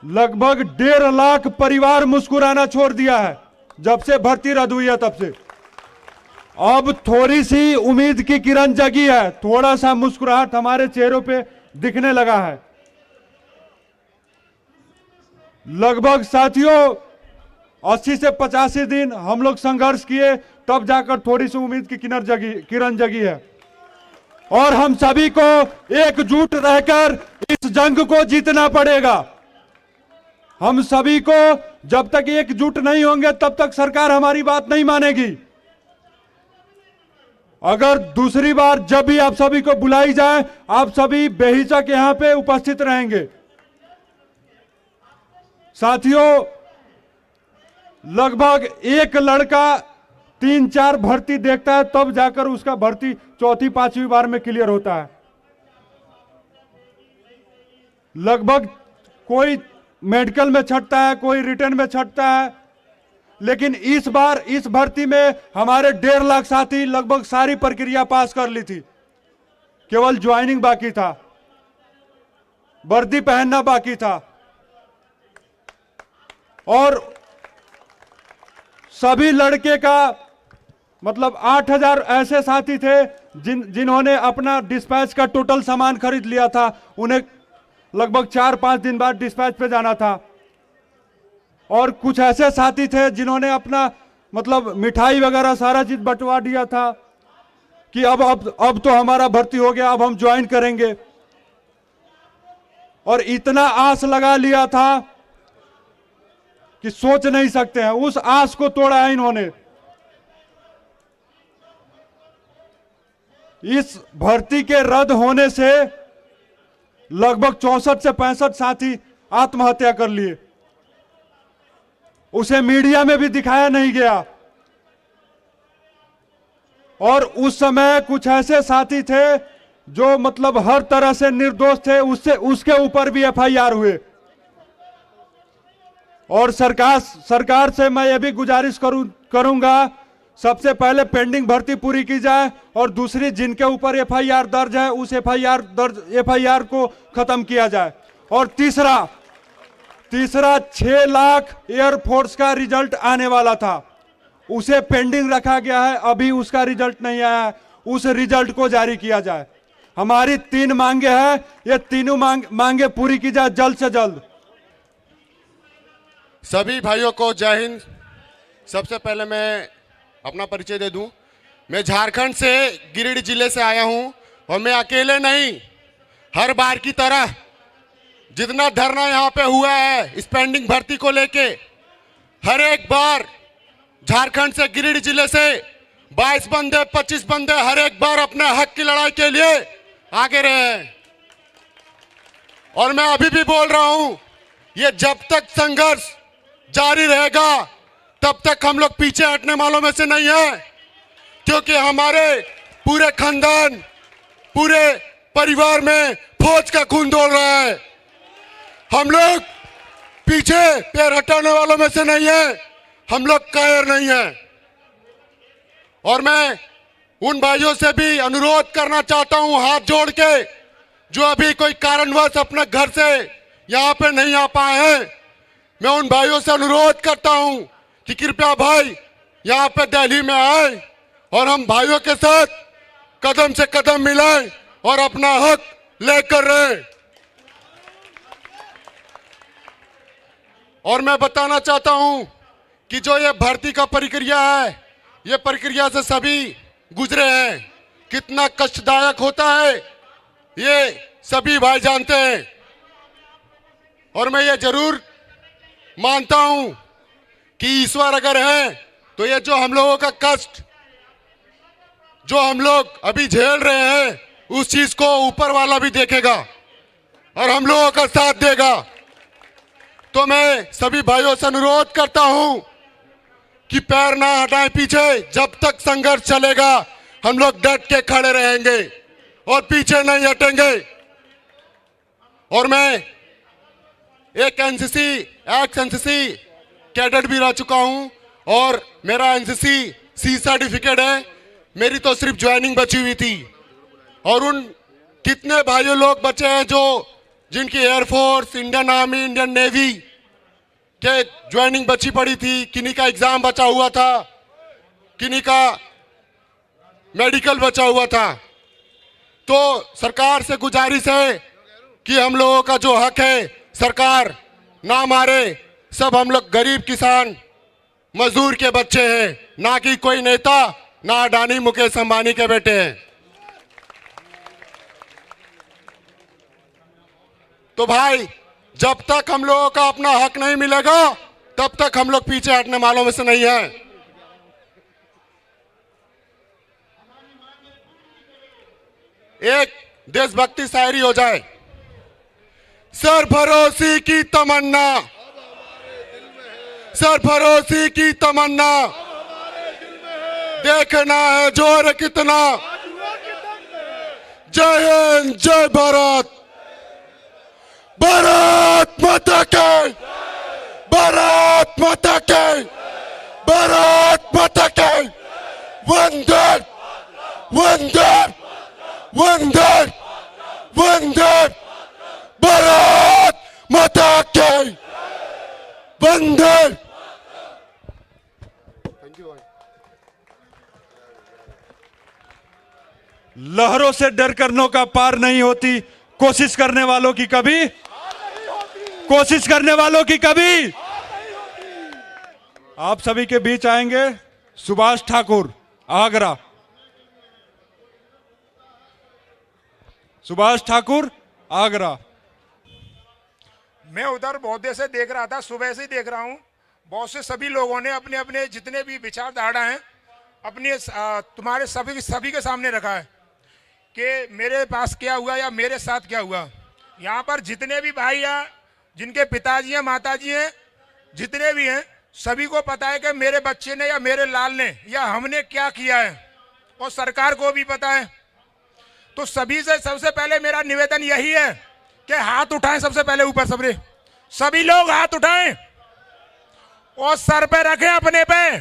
लगभग 1.5 लाख परिवार मुस्कुराना छोड़ दिया है जब से भर्ती रद्द हुई है तब से। अब थोड़ी सी उम्मीद की किरण जगी है, थोड़ा सा मुस्कुराहट हमारे चेहरों पे दिखने लगा है। लगभग साथियों 80 से 85 दिन हम लोग संघर्ष किए, तब जाकर थोड़ी सी उम्मीद की किरण जगी है। और हम सभी को एकजुट रहकर इस जंग को जीतना पड़ेगा। हम सभी को जब तक एकजुट नहीं होंगे तब तक सरकार हमारी बात नहीं मानेगी। अगर दूसरी बार जब भी आप सभी को बुलाई जाए, आप सभी बेहिचक यहां पे उपस्थित रहेंगे। साथियों, लगभग एक लड़का 3-4 भर्ती देखता है तब जाकर उसका भर्ती 4th-5वीं बार में क्लियर होता है। लगभग कोई मेडिकल में छटता है, कोई रिटर्न में छटता है, लेकिन इस बार इस भर्ती में हमारे 1.5 लाख साथी लगभग सारी प्रक्रिया पास कर ली थी। केवल ज्वाइनिंग बाकी था, वर्दी पहनना बाकी था। और सभी लड़के का मतलब 8000 ऐसे साथी थे जिन्होंने अपना डिस्पैच का टोटल सामान खरीद लिया था। उन्हें लगभग 4-5 दिन बाद डिस्पैच पे जाना था। और कुछ ऐसे साथी थे जिन्होंने अपना मतलब मिठाई वगैरह सारा चीज बंटवा दिया था कि अब तो हमारा भर्ती हो गया, अब हम ज्वाइन करेंगे। और इतना आस लगा लिया था कि सोच नहीं सकते हैं। उस आस को तोड़ा है इन्होंने। इस भर्ती के रद्द होने से लगभग 64 से 65 साथी आत्महत्या कर लिए। उसे मीडिया में भी दिखाया नहीं गया। और उस समय कुछ ऐसे साथी थे जो मतलब हर तरह से निर्दोष थे, उसके ऊपर भी FIR हुए। और सरकार से मैं यह भी गुजारिश करूंगा, सबसे पहले पेंडिंग भर्ती पूरी की जाए और दूसरी जिनके ऊपर FIR दर्ज है उस FIR को खत्म किया जाए। और तीसरा 6 लाख एयरफोर्स का रिजल्ट आने वाला था, उसे पेंडिंग रखा गया है, अभी उसका रिजल्ट नहीं आया है, उस रिजल्ट को जारी किया जाए। हमारी 3 मांगे हैं, ये तीनों मांगे पूरी की जाए जल्द से जल्द। सभी भाइयों को जय हिंद। सबसे पहले मैं अपना परिचय दे दूं। मैं झारखंड से गिरिडीह जिले से आया हूं और मैं अकेले नहीं, हर बार की तरह जितना धरना यहां पे हुआ है इस पेंडिंग भर्ती को लेके, हर एक बार झारखंड से गिरिडीह जिले से 22 बंदे 25 बंदे हर एक बार अपने हक की लड़ाई के लिए आगे रहे हैं। और मैं अभी भी बोल रहा हूं, ये जब तक संघर्ष जारी रहेगा तब तक हम लोग पीछे हटने वालों में से नहीं है, क्योंकि हमारे पूरे खानदान पूरे परिवार में फौज का खून दौड़ रहा है। हम लोग पीछे पैर हटाने वालों में से नहीं है, हम लोग कायर नहीं है। और मैं उन भाइयों से भी अनुरोध करना चाहता हूं हाथ जोड़ के, जो अभी कोई कारणवश अपने घर से यहां पे नहीं आ पाए हैं। मैं उन भाइयों से अनुरोध करता हूं कि कृपया भाई यहां पे दिल्ली में आए और हम भाइयों के साथ कदम से कदम मिलाएं और अपना हक लेकर रहें। और मैं बताना चाहता हूं कि जो ये भर्ती का प्रक्रिया है, ये प्रक्रिया से सभी गुजरे हैं, कितना कष्टदायक होता है ये सभी भाई जानते हैं। और मैं ये जरूर मानता हूं कि ईश्वर अगर है तो ये जो हम लोगों का कष्ट जो हम लोग अभी झेल रहे हैं, उस चीज को ऊपर वाला भी देखेगा और हम लोगों का साथ देगा। तो मैं सभी भाइयों से अनुरोध करता हूं कि पैर ना हटाएं पीछे। जब तक संघर्ष चलेगा हम लोग डट के खड़े रहेंगे और पीछे नहीं हटेंगे। और मैं एक एक्स एनसीसी कैडेट भी रह चुका हूं और मेरा एनसीसी सी सर्टिफिकेट है। मेरी तो सिर्फ ज्वाइनिंग बची हुई थी। और उन कितने भाइयों लोग बचे हैं जो जिनकी air force, Indian army, Indian navy के ज्वाइनिंग बची पड़ी थी, किन्हीं का एग्जाम बचा हुआ था, किन्हीं का मेडिकल बचा हुआ था। तो सरकार से गुजारिश है कि हम लोगों का जो हक है सरकार ना मारे। सब हम लोग गरीब किसान मजदूर के बच्चे हैं, ना कि कोई नेता, ना अडानी मुकेश अंबानी के बेटे हैं। तो भाई जब तक हम लोगों का अपना हक नहीं मिलेगा तब तक हम लोग पीछे हटने वालों में से नहीं हैं। एक देशभक्ति शायरी हो जाए। सरफरोशी की तमन्ना, सरफरोशी की तमन्ना, देखना है जोर कितना। जय हिंद, जय भारत, भारत माता के, भारत माता के, भारत माता के। वंदे वंदे वंदे वंदे भारत माता के, वंदे। लहरों से डर कर नौका पार नहीं होती, कोशिश करने वालों की कभी, कोशिश करने वालों की कभी। आप सभी के बीच आएंगे सुभाष ठाकुर, आगरा। सुभाष ठाकुर, आगरा। मैं उधर बहुत देर से देख रहा था, सुबह से ही देख रहा हूँ। बहुत से सभी लोगों ने अपने अपने जितने भी विचारधारा हैं अपने तुम्हारे सभी के सामने रखा है कि मेरे पास क्या हुआ या मेरे साथ क्या हुआ। यहाँ पर जितने भी भाई हैं, जिनके पिताजी हैं, माताजी हैं, जितने भी हैं, सभी को पता है कि मेरे बच्चे ने या मेरे लाल ने या हमने क्या किया है, और सरकार को भी पता है। तो सभी से सबसे पहले मेरा निवेदन यही है कि हाथ उठाएं। सबसे पहले ऊपर सबरे सभी लोग हाथ उठाएं और सर पे रखें अपने पे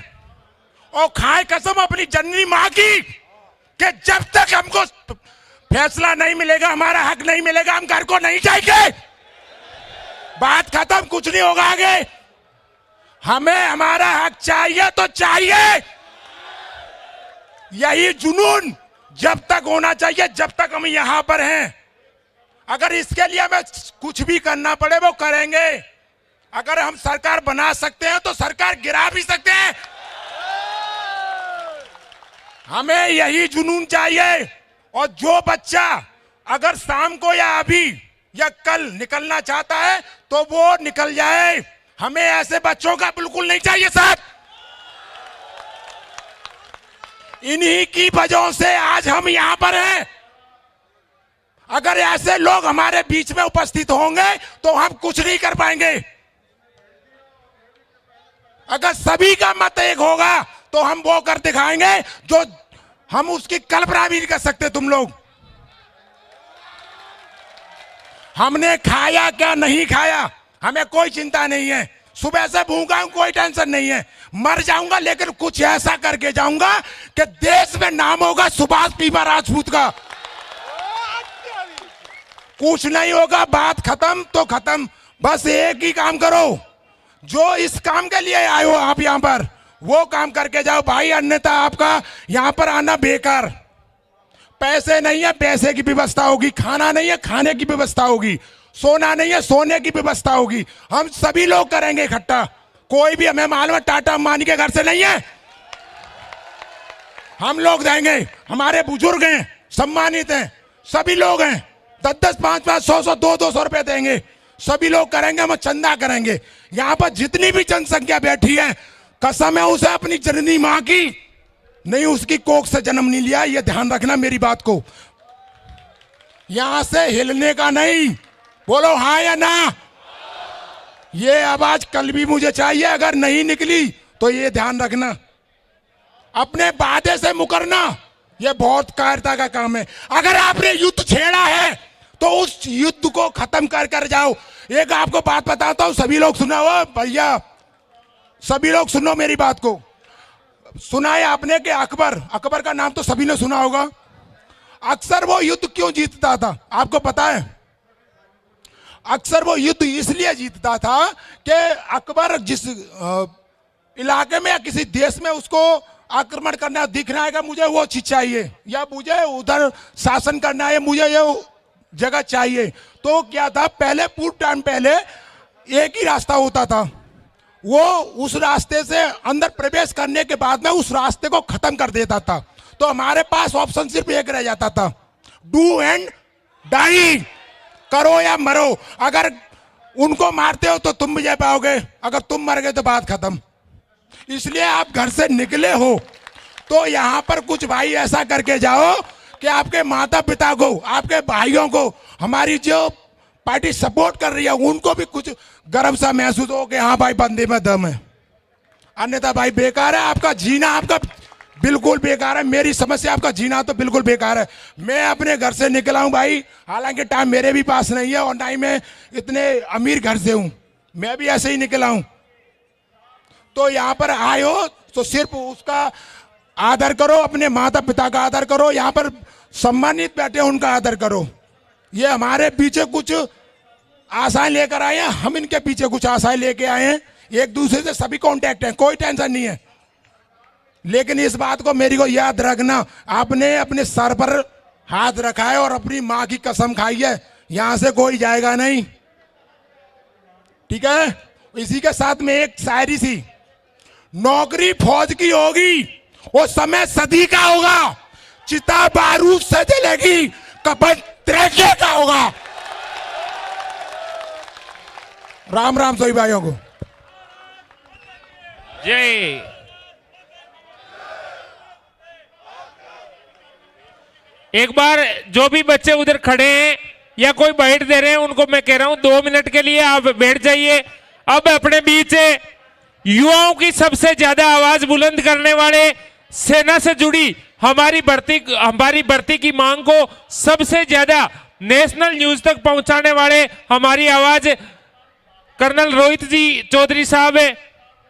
और खाएं कसम अपनी जननी मां की कि जब तक हमको फैसला नहीं मिलेगा, हमारा हक नहीं मिलेगा, हम घर को नहीं जाएंगे। बात खत्म, कुछ नहीं होगा आगे। हमें हमारा हक चाहिए तो चाहिए। यही जुनून जब तक होना चाहिए जब तक हम यहां पर हैं। अगर इसके लिए हमें कुछ भी करना पड़े वो करेंगे। अगर हम सरकार बना सकते हैं तो सरकार गिरा भी सकते हैं। हमें यही जुनून चाहिए। और जो बच्चा अगर शाम को या अभी या कल निकलना चाहता है तो वो निकल जाए। हमें ऐसे बच्चों का बिल्कुल नहीं चाहिए साथ। इन्हीं की वजह से आज हम यहां पर हैं। अगर ऐसे लोग हमारे बीच में उपस्थित होंगे तो हम कुछ नहीं कर पाएंगे। अगर सभी का मत एक होगा तो हम वो कर दिखाएंगे जो हम उसकी कल्पना भी नहीं कर सकते। तुम लोग, हमने खाया क्या नहीं खाया हमें कोई चिंता नहीं है। सुबह से भूखा हूं, कोई टेंशन नहीं है। मर जाऊंगा लेकिन कुछ ऐसा करके जाऊंगा कि देश में नाम होगा सुभाष पीमा राजपूत का। कुछ नहीं होगा, बात खत्म तो खत्म। बस एक ही काम करो, जो इस काम के लिए आए हो आप यहां पर, वो काम करके जाओ भाई, अन्यथा आपका यहां पर आना बेकार। पैसे नहीं है, पैसे की व्यवस्था होगी। खाना नहीं है, खाने की व्यवस्था होगी। सोना नहीं है, सोने की व्यवस्था होगी। हम सभी लोग करेंगे इकट्ठा। कोई भी, हमें मालूम है टाटा अंबानी के घर से नहीं है, हम लोग देंगे। हमारे बुजुर्ग हैं, सम्मानित हैं, सभी लोग हैं। 10-10, 5-5, 100-100, 200-200 रुपए देंगे। सभी लोग करेंगे, हम चंदा करेंगे। यहाँ पर जितनी भी जनसंख्या बैठी है, कसम है उसे अपनी जननी मां की, नहीं उसकी कोख से जन्म नहीं लिया। ये ध्यान रखना मेरी बात को। यहां से हिलने का नहीं। बोलो हाँ या ना। ये आवाज कल भी मुझे चाहिए। अगर नहीं निकली तो ये ध्यान रखना, अपने वादे से मुकरना ये बहुत कायरता का काम है। अगर आपने युद्ध छेड़ा है तो उस युद्ध को खत्म कर कर जाओ। एक आपको बात बताता हूं, सभी लोग सुना हो भैया, सभी लोग सुनो मेरी बात को। सुना है आपने कि अकबर का नाम तो सभी ने सुना होगा। अक्सर वो युद्ध क्यों जीतता था आपको पता है? अक्सर वो युद्ध इसलिए जीतता था कि अकबर जिस इलाके में या किसी देश में उसको आक्रमण करना दिखना है कि मुझे वो चीज चाहिए, या मुझे उधर शासन करना है, मुझे ये जगह चाहिए। तो क्या था, पहले पूर्व टाइम पहले एक ही रास्ता होता था, वो उस रास्ते से अंदर प्रवेश करने के बाद में उस रास्ते को खत्म कर देता था। तो हमारे पास ऑप्शन सिर्फ एक रह जाता था, डू एंड डाई, करो या मरो। अगर उनको मारते हो तो तुम भी जा पाओगे, अगर तुम मर गए तो बात खत्म। इसलिए आप घर से निकले हो तो यहाँ पर कुछ भाई ऐसा करके जाओ कि आपके माता पिता को, आपके भाइयों को, हमारी जो पार्टी सपोर्ट कर रही है उनको भी कुछ गर्व सा महसूस हो कि हाँ भाई बंदे में दम है। अन्यथा भाई बेकार है आपका जीना, आपका बिल्कुल बेकार है। मेरी समस्या आपका जीना तो बिल्कुल बेकार है। मैं अपने घर से निकला हूं भाई, हालांकि टाइम मेरे भी पास नहीं है और ना ही मैं इतने अमीर घर से हूं, मैं भी ऐसे ही निकला हूं। तो यहाँ पर आए हो तो सिर्फ उसका आदर करो, अपने माता पिता का आदर करो, यहाँ पर सम्मानित बैठे उनका आदर करो। ये हमारे पीछे कुछ आशाएं लेकर आए हैं, हम इनके पीछे कुछ आशाएं लेके आए हैं। एक दूसरे से सभी कांटेक्ट है, कोई टेंशन नहीं है। लेकिन इस बात को मेरी को याद रखना, आपने अपने सर पर हाथ रखा है और अपनी माँ की कसम खाई है, यहां से कोई जाएगा नहीं, ठीक है? इसी के साथ में एक शायरी सी, नौकरी फौज की होगी वो समय सदी का होगा, चिता बारूद से जलेगी कपट त्रेके का होगा। राम राम सभी भाइयों को जय। एक बार जो भी बच्चे उधर खड़े हैं या कोई बैठ दे रहे हैं उनको मैं कह रहा हूं 2 मिनट के लिए आप बैठ जाइए। अब अपने बीच युवाओं की सबसे ज्यादा आवाज बुलंद करने वाले, सेना से जुड़ी हमारी भर्ती की मांग को सबसे ज्यादा नेशनल न्यूज तक पहुंचाने वाले हमारी आवाज कर्नल रोहित जी चौधरी साहब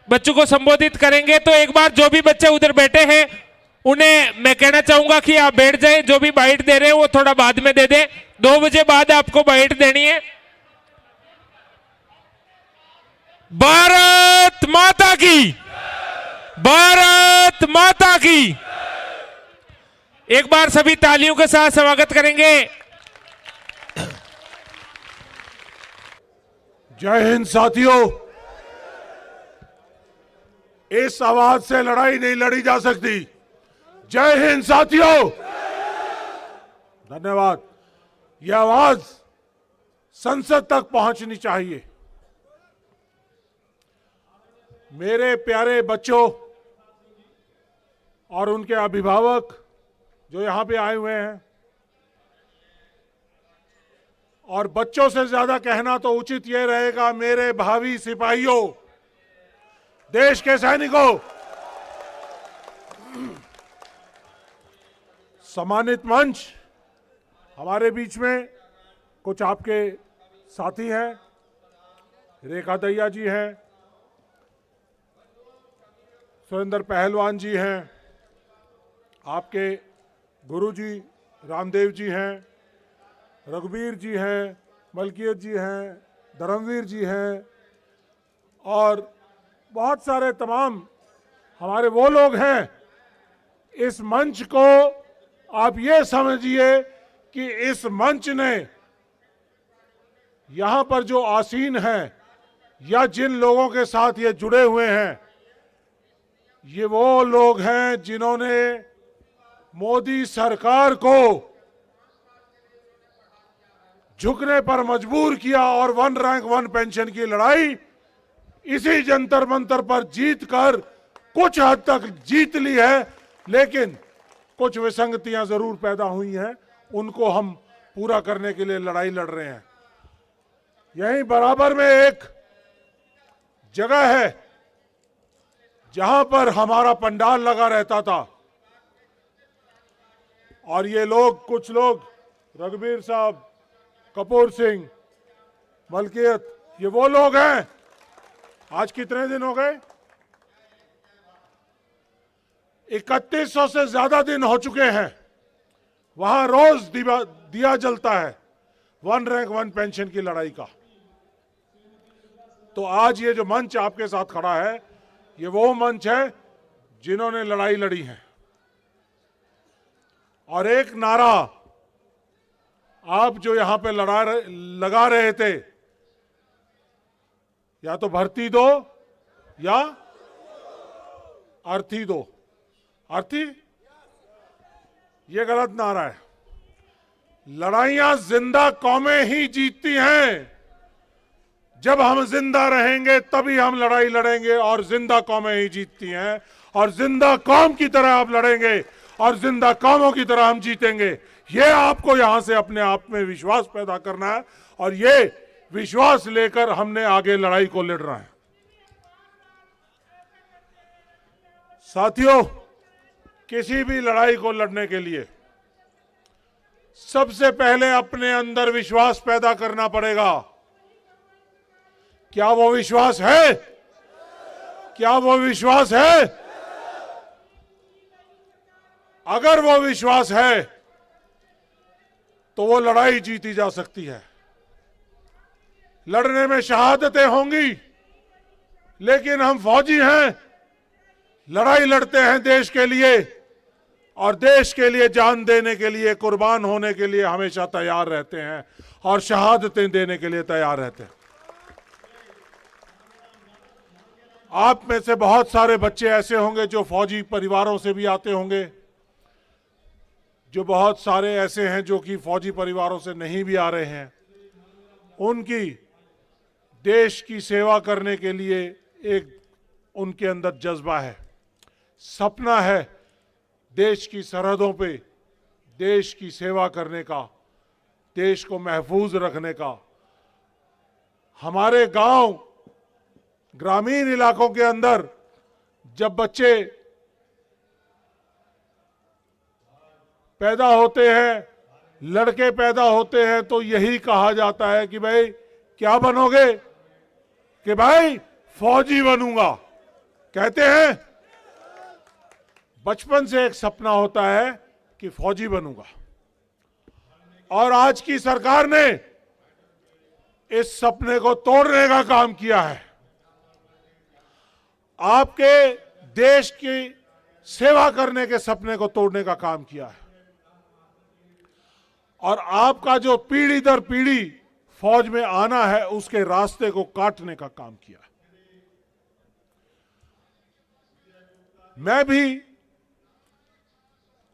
बच्चों को संबोधित करेंगे। तो एक बार जो भी बच्चे उधर बैठे हैं उन्हें मैं कहना चाहूंगा कि आप बैठ जाएं। जो भी बाइट दे रहे हैं वो थोड़ा बाद में दे दें, 2 बजे बाद आपको बाइट देनी है। भारत माता की, भारत माता की। एक बार सभी तालियों के साथ स्वागत करेंगे। जय हिंद साथियों, इस आवाज से लड़ाई नहीं लड़ी जा सकती। जय हिंद साथियों, धन्यवाद। यह आवाज संसद तक पहुंचनी चाहिए। मेरे प्यारे बच्चों और उनके अभिभावक जो यहां पे आए हुए हैं, और बच्चों से ज्यादा कहना तो उचित यह रहेगा, मेरे भावी सिपाहियों, देश के सैनिकों, सम्मानित मंच, हमारे बीच में कुछ आपके साथी हैं, रेखा दैया जी हैं, सुरेंद्र पहलवान जी हैं, आपके गुरुजी रामदेव जी हैं, रघुवीर जी हैं, मलकियत जी हैं, धर्मवीर जी हैं, और बहुत सारे तमाम हमारे वो लोग हैं। इस मंच को आप ये समझिए कि इस मंच ने यहां पर जो आसीन हैं या जिन लोगों के साथ ये जुड़े हुए हैं, ये वो लोग हैं जिन्होंने मोदी सरकार को झुकने पर मजबूर किया और 1 रैंक 1 पेंशन की लड़ाई इसी जंतर मंतर पर जीत कर कुछ हद तक जीत ली है। लेकिन कुछ विसंगतियां जरूर पैदा हुई हैं, उनको हम पूरा करने के लिए लड़ाई लड़ रहे हैं। यहीं बराबर में एक जगह है जहां पर हमारा पंडाल लगा रहता था, और ये लोग, कुछ लोग, रघुवीर साहब, कपूर सिंह, मलकियत, ये वो लोग हैं। आज कितने दिन हो गए? 3100 से ज्यादा दिन हो चुके हैं। वहां रोज दिया जलता है वन रैंक वन पेंशन की लड़ाई का। तो आज ये जो मंच आपके साथ खड़ा है, ये वो मंच है जिन्होंने लड़ाई लड़ी है। और एक नारा आप जो यहां पे लगा रहे थे, या तो भर्ती दो या अर्थी दो। अर्थी, ये गलत नारा है। लड़ाइयां जिंदा कौमें ही जीतती हैं। जब हम जिंदा रहेंगे तभी हम लड़ाई लड़ेंगे, और जिंदा कौमें ही जीतती हैं। और जिंदा कौम की तरह आप लड़ेंगे और जिंदा कौमों की तरह हम जीतेंगे। ये आपको यहां से अपने आप में विश्वास पैदा करना है, और ये विश्वास लेकर हमने आगे लड़ाई को लड़ना है। साथियों, किसी भी लड़ाई को लड़ने के लिए सबसे पहले अपने अंदर विश्वास पैदा करना पड़ेगा। क्या वो विश्वास है? क्या वो विश्वास है? अगर वो विश्वास है तो वो लड़ाई जीती जा सकती है। लड़ने में शहादतें होंगी, लेकिन हम फौजी हैं, लड़ाई लड़ते हैं देश के लिए, और देश के लिए जान देने के लिए, कुर्बान होने के लिए हमेशा तैयार रहते हैं, और शहादतें देने के लिए तैयार रहते हैं। आप में से बहुत सारे बच्चे ऐसे होंगे जो फौजी परिवारों से भी आते होंगे, जो बहुत सारे ऐसे हैं जो कि फौजी परिवारों से नहीं भी आ रहे हैं। उनकी देश की सेवा करने के लिए एक उनके अंदर जज्बा है, सपना है देश की सरहदों पे देश की सेवा करने का, देश को महफूज रखने का। हमारे गांव, ग्रामीण इलाकों के अंदर जब बच्चे पैदा होते हैं, लड़के पैदा होते हैं, तो यही कहा जाता है कि भाई क्या बनोगे? कि भाई फौजी बनूंगा। कहते हैं बचपन से एक सपना होता है कि फौजी बनूंगा, और आज की सरकार ने इस सपने को तोड़ने का काम किया है। आपके देश की सेवा करने के सपने को तोड़ने का काम किया है, और आपका जो पीढ़ी दर पीढ़ी फौज में आना है, उसके रास्ते को काटने का काम किया है। मैं भी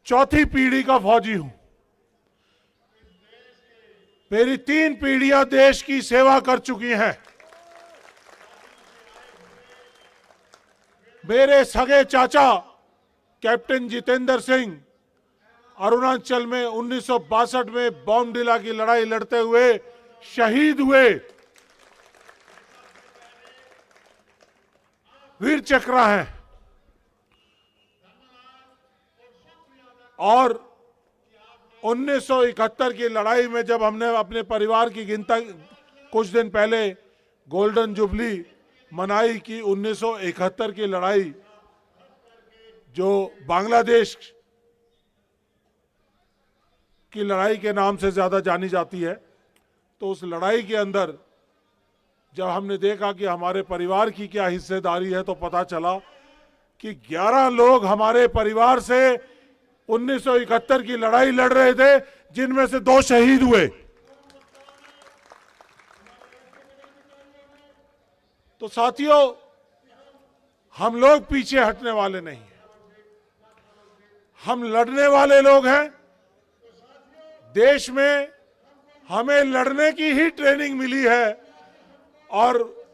चौथी पीढ़ी का फौजी हूं। मेरी 3 पीढ़ियां देश की सेवा कर चुकी हैं। मेरे सगे चाचा कैप्टन जितेंद्र सिंह अरुणाचल में 1962 में बॉम्बडिला की लड़ाई लड़ते हुए शहीद हुए, वीर चक्र हैं। और 1971 की लड़ाई में जब हमने अपने परिवार की गिनती कुछ दिन पहले गोल्डन जुबली मनाई कि 1971 की लड़ाई जो बांग्लादेश की लड़ाई के नाम से ज्यादा जानी जाती है, तो उस लड़ाई के अंदर जब हमने देखा कि हमारे परिवार की क्या हिस्सेदारी है, तो पता चला कि 11 लोग हमारे परिवार से 1971 की लड़ाई लड़ रहे थे, जिनमें से 2 शहीद हुए। तो साथियों, हम लोग पीछे हटने वाले नहीं हैं, हम लड़ने वाले लोग हैं। देश में हमें लड़ने की ही ट्रेनिंग मिली है, और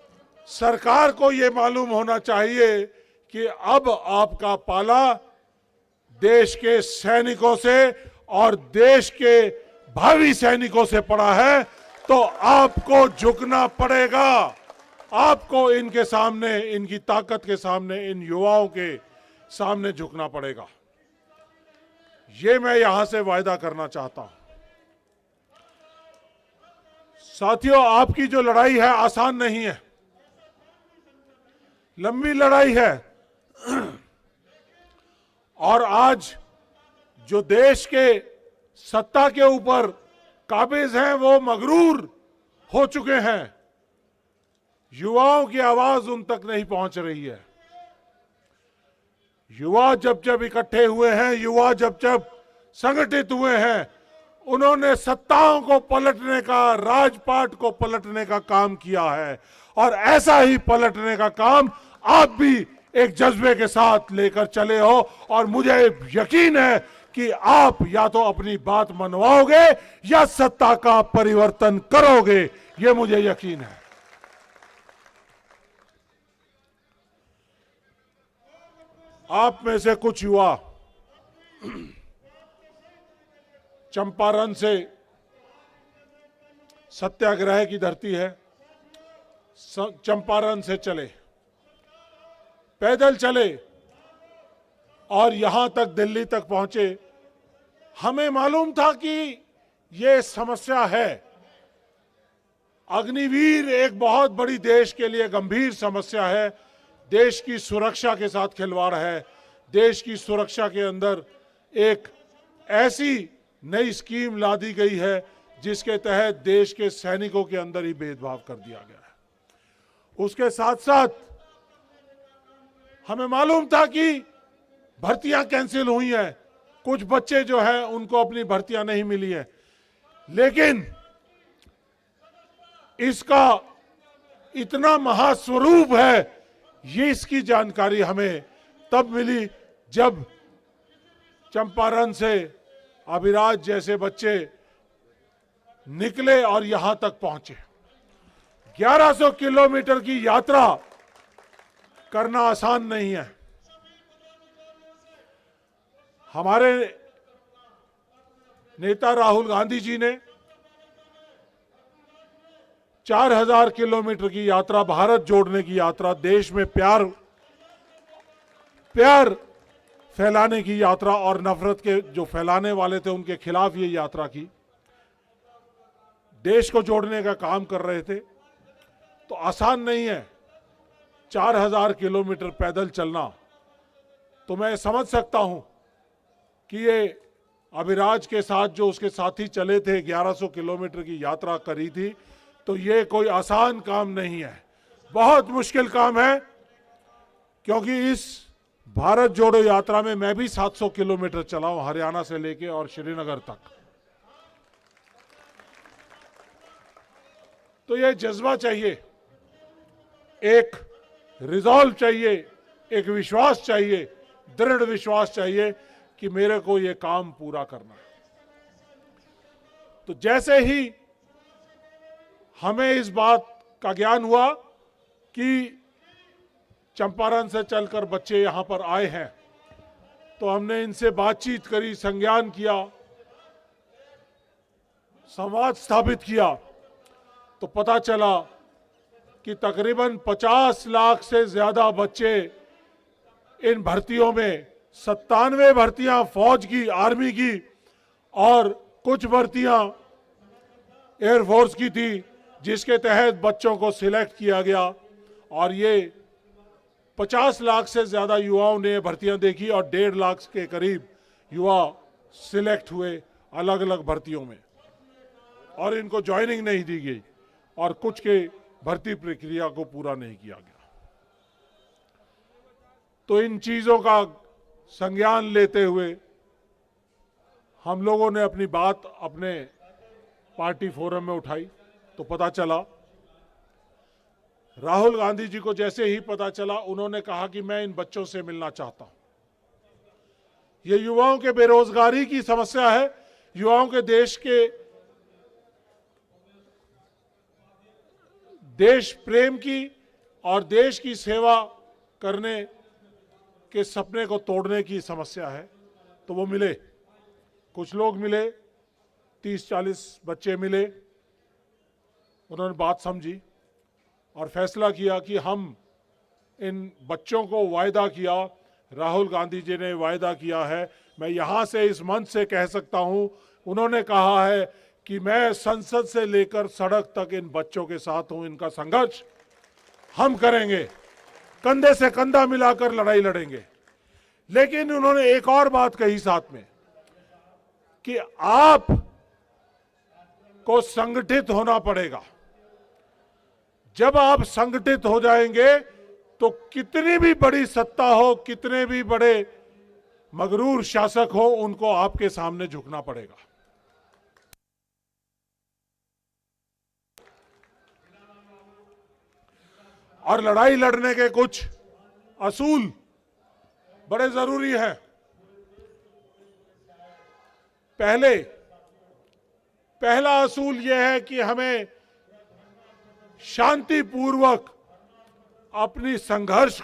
सरकार को यह मालूम होना चाहिए कि अब आपका पाला देश के सैनिकों से और देश के भावी सैनिकों से पड़ा है, तो आपको झुकना पड़ेगा। आपको इनके सामने, इनकी ताकत के सामने, इन युवाओं के सामने झुकना पड़ेगा। ये मैं यहां से वायदा करना चाहता हूं। साथियों, आपकी जो लड़ाई है आसान नहीं है, लंबी लड़ाई है। और आज जो देश के सत्ता के ऊपर काबिज हैं वो मगरूर हो चुके हैं। युवाओं की आवाज उन तक नहीं पहुंच रही है। युवा जब जब इकट्ठे हुए हैं, युवा जब जब संगठित हुए हैं, उन्होंने सत्ताओं को पलटने का, राजपाट को पलटने का काम किया है। और ऐसा ही पलटने का काम आप भी एक जज्बे के साथ लेकर चले हो। और मुझे यकीन है कि आप या तो अपनी बात मनवाओगे या सत्ता का परिवर्तन करोगे, ये मुझे यकीन है। आप में से कुछ युवा चंपारण से, सत्याग्रह की धरती है, चंपारण से चले, पैदल चले और यहां तक दिल्ली तक पहुंचे। हमें मालूम था कि ये समस्या है। अग्निवीर एक बहुत बड़ी देश के लिए गंभीर समस्या है। देश की सुरक्षा के साथ खिलवाड़ है। देश की सुरक्षा के अंदर एक ऐसी नई स्कीम ला दी गई है जिसके तहत देश के सैनिकों के अंदर ही भेदभाव कर दिया गया है। उसके साथ साथ हमें मालूम था कि भर्तियां कैंसिल हुई हैं, कुछ बच्चे जो हैं उनको अपनी भर्तियां नहीं मिली हैं। लेकिन इसका इतना महास्वरूप है, ये इसकी जानकारी हमें तब मिली जब चंपारण से अभिराज जैसे बच्चे निकले और यहां तक पहुंचे। 1100 किलोमीटर की यात्रा करना आसान नहीं है। हमारे नेता राहुल गांधी जी ने 4000 किलोमीटर की यात्रा, भारत जोड़ने की यात्रा, देश में प्यार फैलाने की यात्रा और नफरत के जो फैलाने वाले थे उनके खिलाफ ये यात्रा की, देश को जोड़ने का काम कर रहे थे। तो आसान नहीं है 4000 किलोमीटर पैदल चलना। तो मैं समझ सकता हूं कि ये अभिराज के साथ जो उसके साथी चले थे, 1100 किलोमीटर की यात्रा करी थी, तो ये कोई आसान काम नहीं है, बहुत मुश्किल काम है। क्योंकि इस भारत जोड़ो यात्रा में मैं भी 700 किलोमीटर चला हूं, हरियाणा से लेके और श्रीनगर तक। तो ये जज्बा चाहिए, एक रिजॉल्व चाहिए, एक विश्वास चाहिए, दृढ़ विश्वास चाहिए कि मेरे को ये काम पूरा करना है। तो जैसे ही हमें इस बात का ज्ञान हुआ कि चंपारण से चलकर बच्चे यहां पर आए हैं, तो हमने इनसे बातचीत करी, संज्ञान किया, संवाद स्थापित किया। तो पता चला कि तकरीबन 50 लाख से ज्यादा बच्चे इन भर्तियों में, 97 भर्तियां फौज की, आर्मी की और कुछ भर्तियां एयरफोर्स की थी, जिसके तहत बच्चों को सिलेक्ट किया गया। और ये 50 लाख से ज्यादा युवाओं ने भर्तियां देखी और 1.5 लाख के करीब युवा सिलेक्ट हुए अलग अलग भर्तियों में, और इनको ज्वाइनिंग नहीं दी गई और कुछ के भर्ती प्रक्रिया को पूरा नहीं किया गया। तो इन चीजों का संज्ञान लेते हुए हम लोगों ने अपनी बात अपने पार्टी फोरम में उठाई। तो पता चला, राहुल गांधी जी को जैसे ही पता चला, उन्होंने कहा कि मैं इन बच्चों से मिलना चाहता हूं। ये युवाओं के बेरोजगारी की समस्या है, युवाओं के देश प्रेम की और देश की सेवा करने के सपने को तोड़ने की समस्या है। तो वो मिले, कुछ लोग मिले, 30-40 बच्चे मिले, उन्होंने बात समझी और फैसला किया कि हम इन बच्चों को वायदा किया, राहुल गांधी जी ने वायदा किया है, मैं यहां से इस मंच से कह सकता हूं, उन्होंने कहा है कि मैं संसद से लेकर सड़क तक इन बच्चों के साथ हूं, इनका संघर्ष हम करेंगे, कंधे से कंधा मिलाकर लड़ाई लड़ेंगे। लेकिन उन्होंने एक और बात कही साथ में कि आप को संगठित होना पड़ेगा। जब आप संगठित हो जाएंगे तो कितनी भी बड़ी सत्ता हो, कितने भी बड़े मगरूर शासक हो, उनको आपके सामने झुकना पड़ेगा। और लड़ाई लड़ने के कुछ असूल बड़े जरूरी हैं। पहला असूल यह है कि हमें शांतिपूर्वक अपने संघर्ष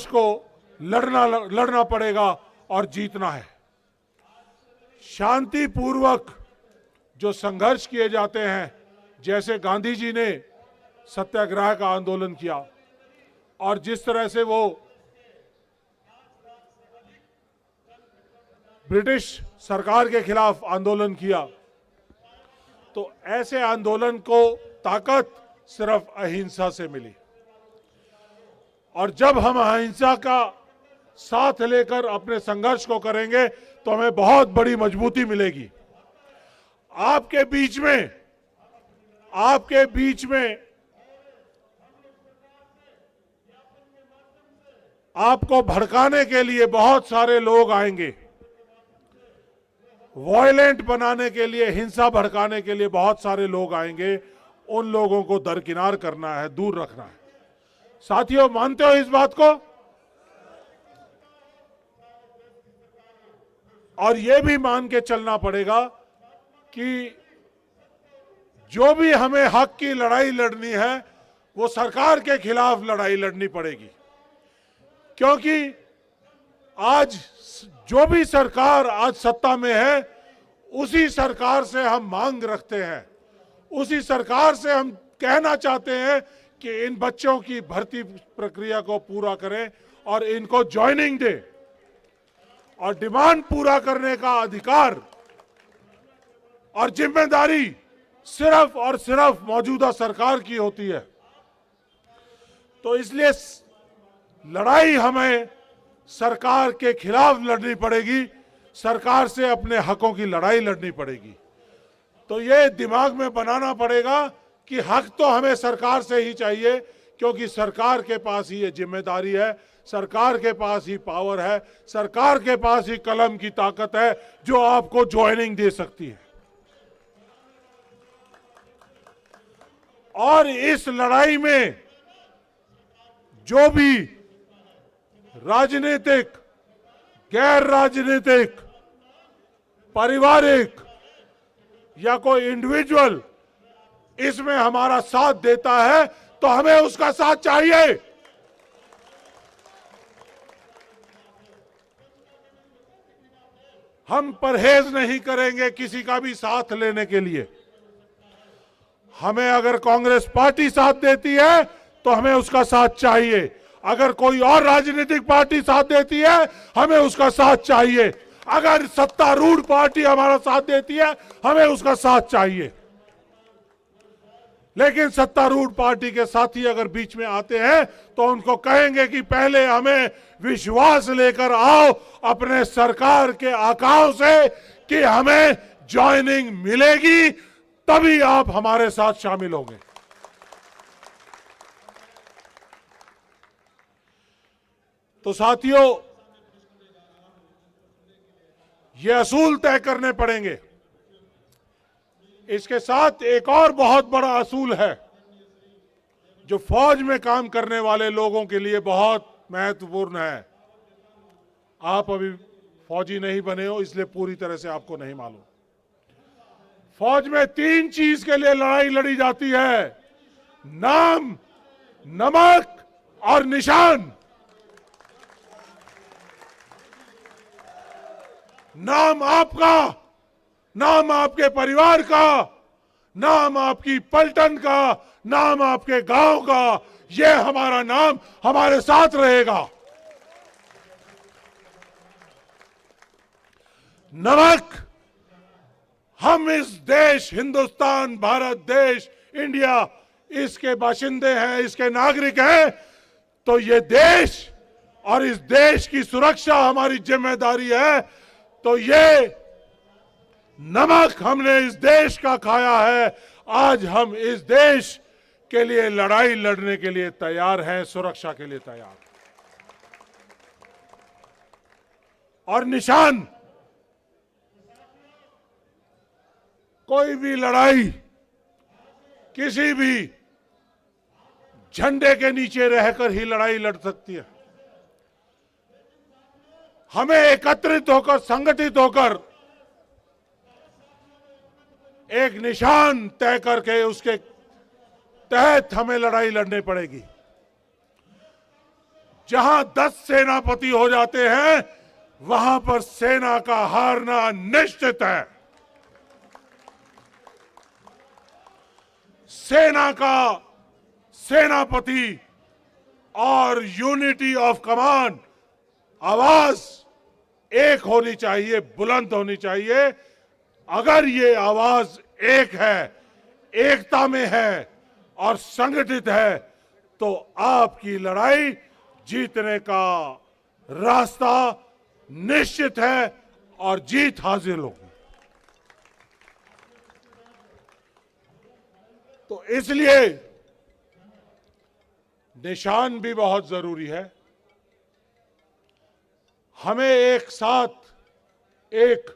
को लड़ना पड़ेगा और जीतना है। शांतिपूर्वक जो संघर्ष किए जाते हैं, जैसे गांधी जी ने सत्याग्रह का आंदोलन किया और जिस तरह से वो ब्रिटिश सरकार के खिलाफ आंदोलन किया, तो ऐसे आंदोलन को ताकत सिर्फ अहिंसा से मिली। और जब हम अहिंसा का साथ लेकर अपने संघर्ष को करेंगे तो हमें बहुत बड़ी मजबूती मिलेगी। आपके बीच में आपको भड़काने के लिए बहुत सारे लोग आएंगे, वायलेंट बनाने के लिए, हिंसा भड़काने के लिए बहुत सारे लोग आएंगे। उन लोगों को दरकिनार करना है, दूर रखना है। साथियों, मानते हो इस बात को? और यह भी मान के चलना पड़ेगा कि जो भी हमें हक की लड़ाई लड़नी है वो सरकार के खिलाफ लड़ाई लड़नी पड़ेगी। क्योंकि आज जो भी सरकार आज सत्ता में है, उसी सरकार से हम मांग रखते हैं, उसी सरकार से हम कहना चाहते हैं कि इन बच्चों की भर्ती प्रक्रिया को पूरा करें और इनको ज्वाइनिंग दे। और डिमांड पूरा करने का अधिकार और जिम्मेदारी सिर्फ और सिर्फ मौजूदा सरकार की होती है। तो इसलिए लड़ाई हमें सरकार के खिलाफ लड़नी पड़ेगी, सरकार से अपने हकों की लड़ाई लड़नी पड़ेगी। तो ये दिमाग में बनाना पड़ेगा कि हक तो हमें सरकार से ही चाहिए, क्योंकि सरकार के पास ही ये जिम्मेदारी है, सरकार के पास ही पावर है, सरकार के पास ही कलम की ताकत है जो आपको ज्वाइनिंग दे सकती है। और इस लड़ाई में जो भी राजनीतिक, गैर राजनीतिक, पारिवारिक या कोई इंडिविजुअल इसमें हमारा साथ देता है तो हमें उसका साथ चाहिए। हम परहेज नहीं करेंगे किसी का भी साथ लेने के लिए। हमें अगर कांग्रेस पार्टी साथ देती है तो हमें उसका साथ चाहिए, अगर कोई और राजनीतिक पार्टी साथ देती है हमें उसका साथ चाहिए, अगर सत्तारूढ़ पार्टी हमारा साथ देती है हमें उसका साथ चाहिए। लेकिन सत्तारूढ़ पार्टी के साथी अगर बीच में आते हैं तो उनको कहेंगे कि पहले हमें विश्वास लेकर आओ अपने सरकार के आकाओं से कि हमें ज्वाइनिंग मिलेगी, तभी आप हमारे साथ शामिल होंगे। तो साथियों, ये असूल तय करने पड़ेंगे। इसके साथ एक और बहुत बड़ा असूल है जो फौज में काम करने वाले लोगों के लिए बहुत महत्वपूर्ण है। आप अभी फौजी नहीं बने हो इसलिए पूरी तरह से आपको नहीं मालूम। फौज में 3 चीज के लिए लड़ाई लड़ी जाती है: नाम, नमक और निशान। नाम आपका, नाम आपके परिवार का, नाम आपकी पलटन का, नाम आपके गांव का, यह हमारा नाम हमारे साथ रहेगा। नमक, हम इस देश, हिंदुस्तान, भारत देश, इंडिया, इसके बाशिंदे हैं, इसके नागरिक हैं, तो ये देश और इस देश की सुरक्षा हमारी जिम्मेदारी है। तो ये नमक हमने इस देश का खाया है, आज हम इस देश के लिए लड़ाई लड़ने के लिए तैयार हैं, सुरक्षा के लिए तैयार। और निशान, कोई भी लड़ाई किसी भी झंडे के नीचे रहकर ही लड़ाई लड़ सकती है। हमें एकत्रित होकर, संगठित होकर एक निशान तय करके उसके तहत हमें लड़ाई लड़नी पड़ेगी। जहां 10 सेनापति हो जाते हैं, वहां पर सेना का हारना निश्चित है। सेना का सेनापति और यूनिटी ऑफ कमांड, आवाज एक होनी चाहिए, बुलंद होनी चाहिए। अगर ये आवाज एक है, एकता में है और संगठित है, तो आपकी लड़ाई जीतने का रास्ता निश्चित है और जीत हासिल होगी। तो इसलिए निशान भी बहुत जरूरी है। हमें एक साथ, एक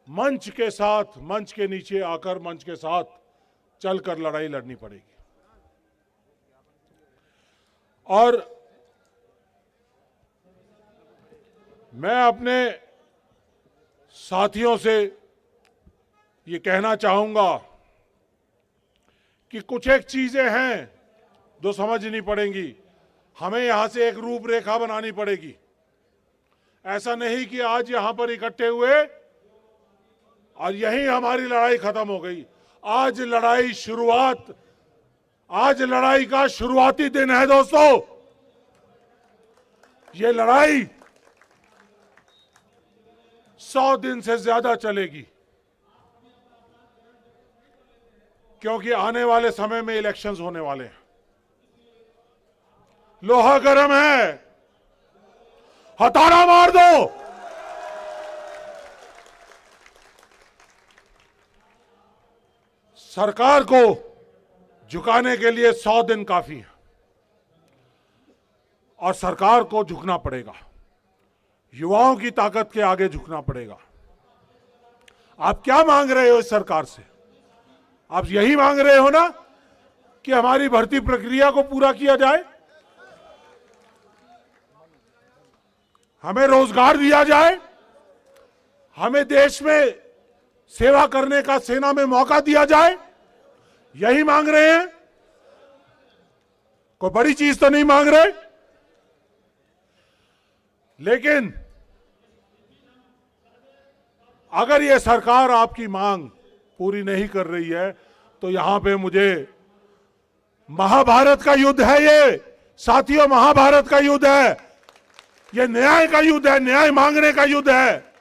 मंच के साथ, मंच के नीचे आकर मंच के साथ चलकर लड़ाई लड़नी पड़ेगी। और मैं अपने साथियों से ये कहना चाहूंगा कि कुछ एक चीजें हैं जो समझनी पड़ेंगी। हमें यहां से एक रूपरेखा बनानी पड़ेगी। ऐसा नहीं कि आज यहां पर इकट्ठे हुए और यहीं हमारी लड़ाई खत्म हो गई। आज लड़ाई शुरुआत, आज लड़ाई का शुरुआती दिन है दोस्तों। ये लड़ाई 100 दिन से ज्यादा चलेगी, क्योंकि आने वाले समय में इलेक्शंस होने वाले हैं। लोहा गर्म है, हथौड़ा मार दो। सरकार को झुकाने के लिए 100 दिन काफी है और सरकार को झुकना पड़ेगा। युवाओं की ताकत के आगे झुकना पड़ेगा। आप क्या मांग रहे हो इस सरकार से? आप यही मांग रहे हो ना कि हमारी भर्ती प्रक्रिया को पूरा किया जाए, हमें रोजगार दिया जाए, हमें देश में सेवा करने का सेना में मौका दिया जाए? यही मांग रहे हैं? कोई बड़ी चीज तो नहीं मांग रहे। लेकिन अगर ये सरकार आपकी मांग पूरी नहीं कर रही है, तो यहां पे मुझे, महाभारत का युद्ध है ये साथियों, महाभारत का युद्ध है। ये न्याय का युद्ध है, न्याय मांगने का युद्ध है।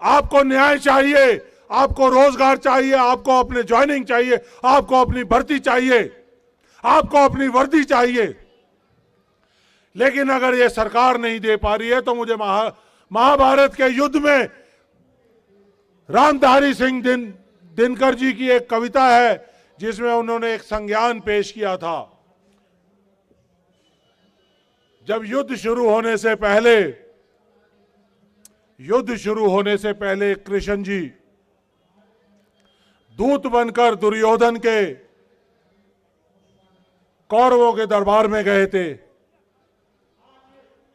आपको न्याय चाहिए, आपको रोजगार चाहिए, आपको अपने ज्वाइनिंग चाहिए, आपको अपनी भर्ती चाहिए, आपको अपनी वर्दी चाहिए। लेकिन अगर ये सरकार नहीं दे पा रही है, तो मुझे महाभारत के युद्ध में रामधारी सिंह दिनकर जी की एक कविता है, जिसमें उन्होंने एक संज्ञान पेश किया था। जब युद्ध शुरू होने से पहले कृष्ण जी दूत बनकर दुर्योधन के, कौरवों के दरबार में गए थे,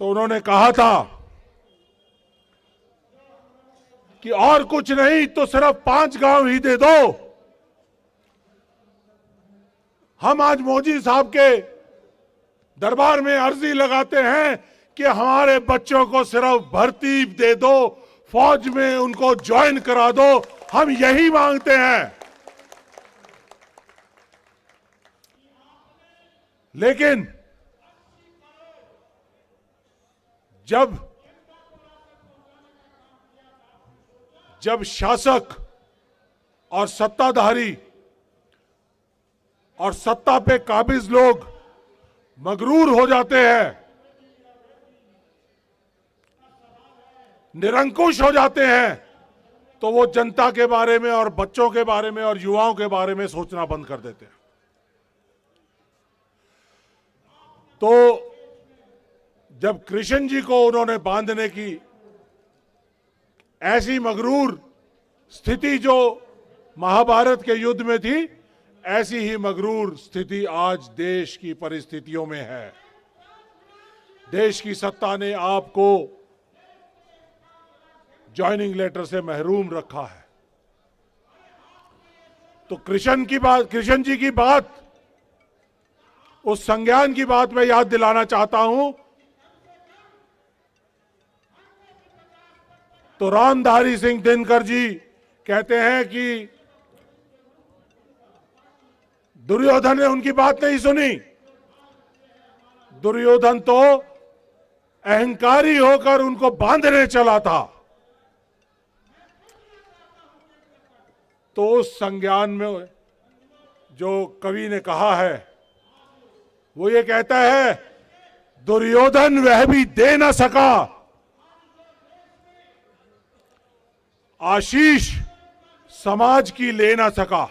तो उन्होंने कहा था कि और कुछ नहीं तो सिर्फ 5 गांव ही दे दो। हम आज मोदी साहब के दरबार में अर्जी लगाते हैं कि हमारे बच्चों को सिर्फ भर्ती दे दो, फौज में उनको ज्वाइन करा दो। हम यही मांगते हैं। लेकिन जब शासक और सत्ताधारी और सत्ता पे काबिज लोग मगरूर हो जाते हैं, निरंकुश हो जाते हैं, तो वो जनता के बारे में और बच्चों के बारे में और युवाओं के बारे में सोचना बंद कर देते हैं। तो जब कृष्ण जी को उन्होंने बांधने की ऐसी मगरूर स्थिति जो महाभारत के युद्ध में थी, ऐसी ही मगरूर स्थिति आज देश की परिस्थितियों में है। देश की सत्ता ने आपको ज्वाइनिंग लेटर से महरूम रखा है। तो कृष्ण जी की बात, उस संज्ञान की बात मैं याद दिलाना चाहता हूं। तो रामधारी सिंह दिनकर जी कहते हैं कि दुर्योधन ने उनकी बात नहीं सुनी। दुर्योधन तो अहंकारी होकर उनको बांधने चला था। तो उस संज्ञान में जो कवि ने कहा है वो ये कहता है, दुर्योधन वह भी दे न सका आशीष समाज की ले ना सका।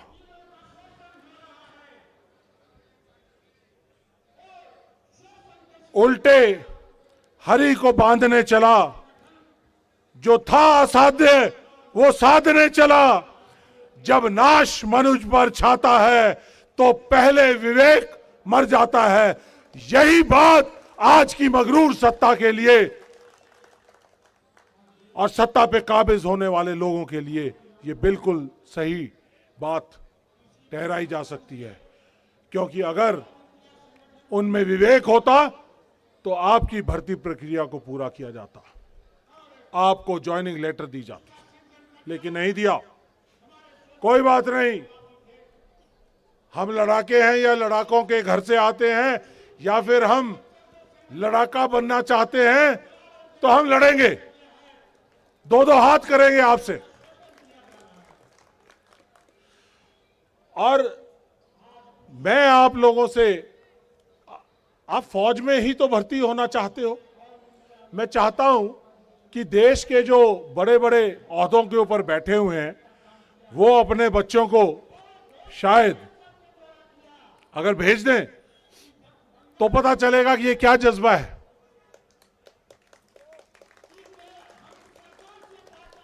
उल्टे हरि को बांधने चला, जो था असाध्य वो साधने चला। जब नाश मनुज पर छाता है तो पहले विवेक मर जाता है। यही बात आज की मगरूर सत्ता के लिए और सत्ता पे काबिज होने वाले लोगों के लिए ये बिल्कुल सही बात ठहराई जा सकती है। क्योंकि अगर उनमें विवेक होता तो आपकी भर्ती प्रक्रिया को पूरा किया जाता, आपको ज्वाइनिंग लेटर दी जाती, लेकिन नहीं दिया। कोई बात नहीं, हम लड़ाके हैं या लड़ाकों के घर से आते हैं या फिर हम लड़ाका बनना चाहते हैं तो हम लड़ेंगे, दो दो हाथ करेंगे आपसे। और मैं आप लोगों से, आप फौज में ही तो भर्ती होना चाहते हो। मैं चाहता हूं कि देश के जो बड़े बड़े ओहदों के ऊपर बैठे हुए हैं वो अपने बच्चों को शायद अगर भेज दें तो पता चलेगा कि ये क्या जज्बा है।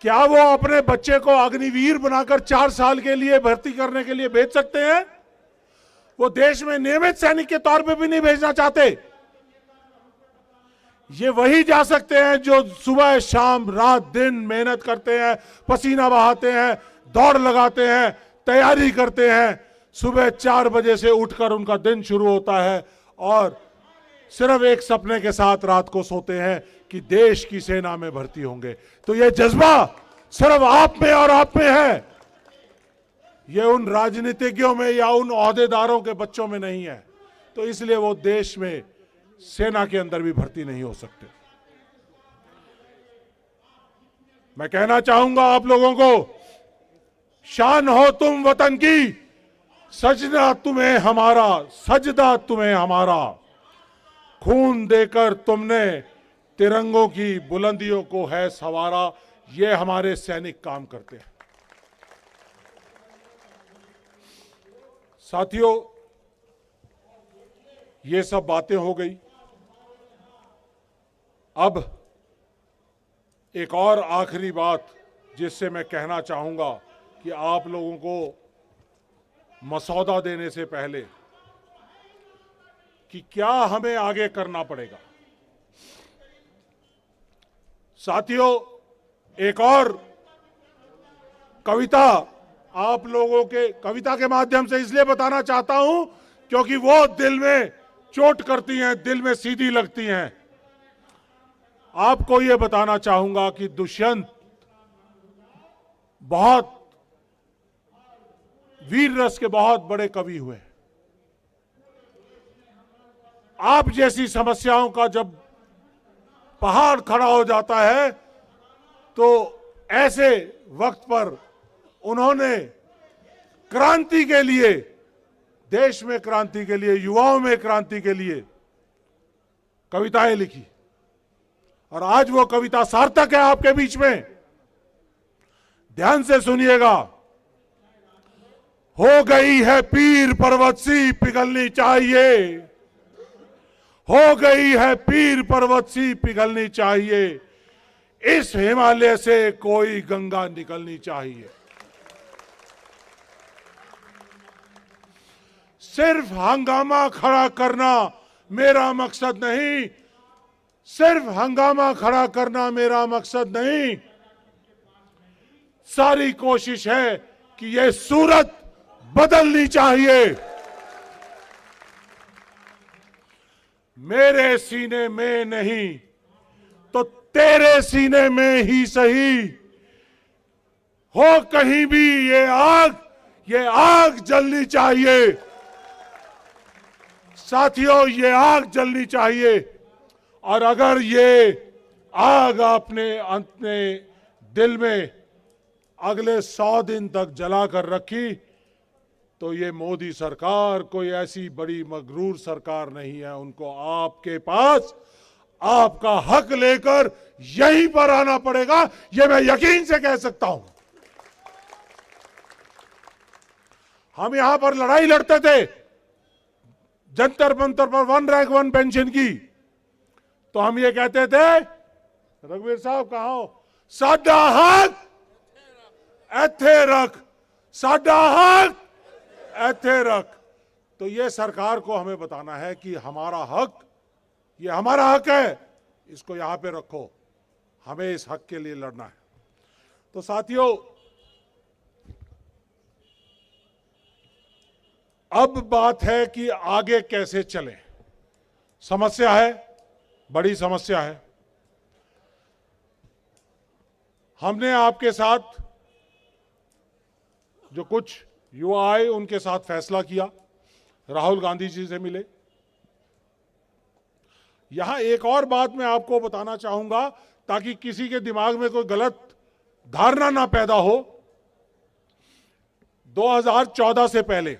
क्या वो अपने बच्चे को अग्निवीर बनाकर 4 साल के लिए भर्ती करने के लिए भेज सकते हैं? वो देश में नियमित सैनिक के तौर पे भी नहीं भेजना चाहते। ये वही जा सकते हैं जो सुबह शाम रात दिन मेहनत करते हैं, पसीना बहाते हैं, दौड़ लगाते हैं, तैयारी करते हैं। सुबह 4 बजे से उठकर उनका दिन शुरू होता है और सिर्फ एक सपने के साथ रात को सोते हैं कि देश की सेना में भर्ती होंगे। तो यह जज्बा सिर्फ आप में और आप में है, ये उन राजनीतिज्ञों में या उन ओहदेदारों के बच्चों में नहीं है। तो इसलिए वो देश में सेना के अंदर भी भर्ती नहीं हो सकते। मैं कहना चाहूंगा आप लोगों को, शान हो तुम वतन की, सजना तुम्हें हमारा, सजदा तुम्हें हमारा। खून देकर तुमने तिरंगों की बुलंदियों को है सवारा। ये हमारे सैनिक काम करते हैं। साथियों, ये सब बातें हो गई। अब एक और आखिरी बात जिससे मैं कहना चाहूंगा कि आप लोगों को मसौदा देने से पहले कि क्या हमें आगे करना पड़ेगा। साथियों, एक और कविता आप लोगों के कविता के माध्यम से इसलिए बताना चाहता हूं क्योंकि वो दिल में चोट करती हैं, दिल में सीधी लगती हैं। आपको यह बताना चाहूंगा कि दुष्यंत बहुत वीर रस के बहुत बड़े कवि हुए। आप जैसी समस्याओं का जब पहाड़ खड़ा हो जाता है तो ऐसे वक्त पर उन्होंने क्रांति के लिए, देश में क्रांति के लिए, युवाओं में क्रांति के लिए कविताएं लिखी और आज वो कविता सार्थक है आपके बीच में। ध्यान से सुनिएगा। हो गई है पीर पर्वत सी पिघलनी चाहिए, हो गई है पीर पर्वत सी पिघलनी चाहिए, इस हिमालय से कोई गंगा निकलनी चाहिए। सिर्फ हंगामा खड़ा करना मेरा मकसद नहीं, सिर्फ हंगामा खड़ा करना मेरा मकसद नहीं। सारी कोशिश है कि यह सूरत बदलनी चाहिए। मेरे सीने में नहीं तो तेरे सीने में ही सही, हो कहीं भी ये आग जलनी चाहिए। साथियों, ये आग जलनी चाहिए और अगर ये आग अपने दिल में अगले 100 दिन तक जलाकर रखी तो ये मोदी सरकार कोई ऐसी बड़ी मगरूर सरकार नहीं है। उनको आपके पास आपका हक लेकर यहीं पर आना पड़ेगा, ये मैं यकीन से कह सकता हूं। हम यहां पर लड़ाई लड़ते थे जंतर मंतर पर 1 रैंक 1 पेंशन की, तो हम ये कहते थे, रघुवीर साहब कहां हो, साडा हक एथे रख, साडा हक एथे रख। तो ये सरकार को हमें बताना है कि हमारा हक, ये हमारा हक है, इसको यहां पे रखो, हमें इस हक के लिए लड़ना है। तो साथियों, अब बात है कि आगे कैसे चलें। समस्या है, बड़ी समस्या है। हमने आपके साथ जो कुछ युवा आए उनके साथ फैसला किया, राहुल गांधी जी से मिले। यहां एक और बात मैं आपको बताना चाहूंगा ताकि किसी के दिमाग में कोई गलत धारणा ना पैदा हो। 2014 से पहले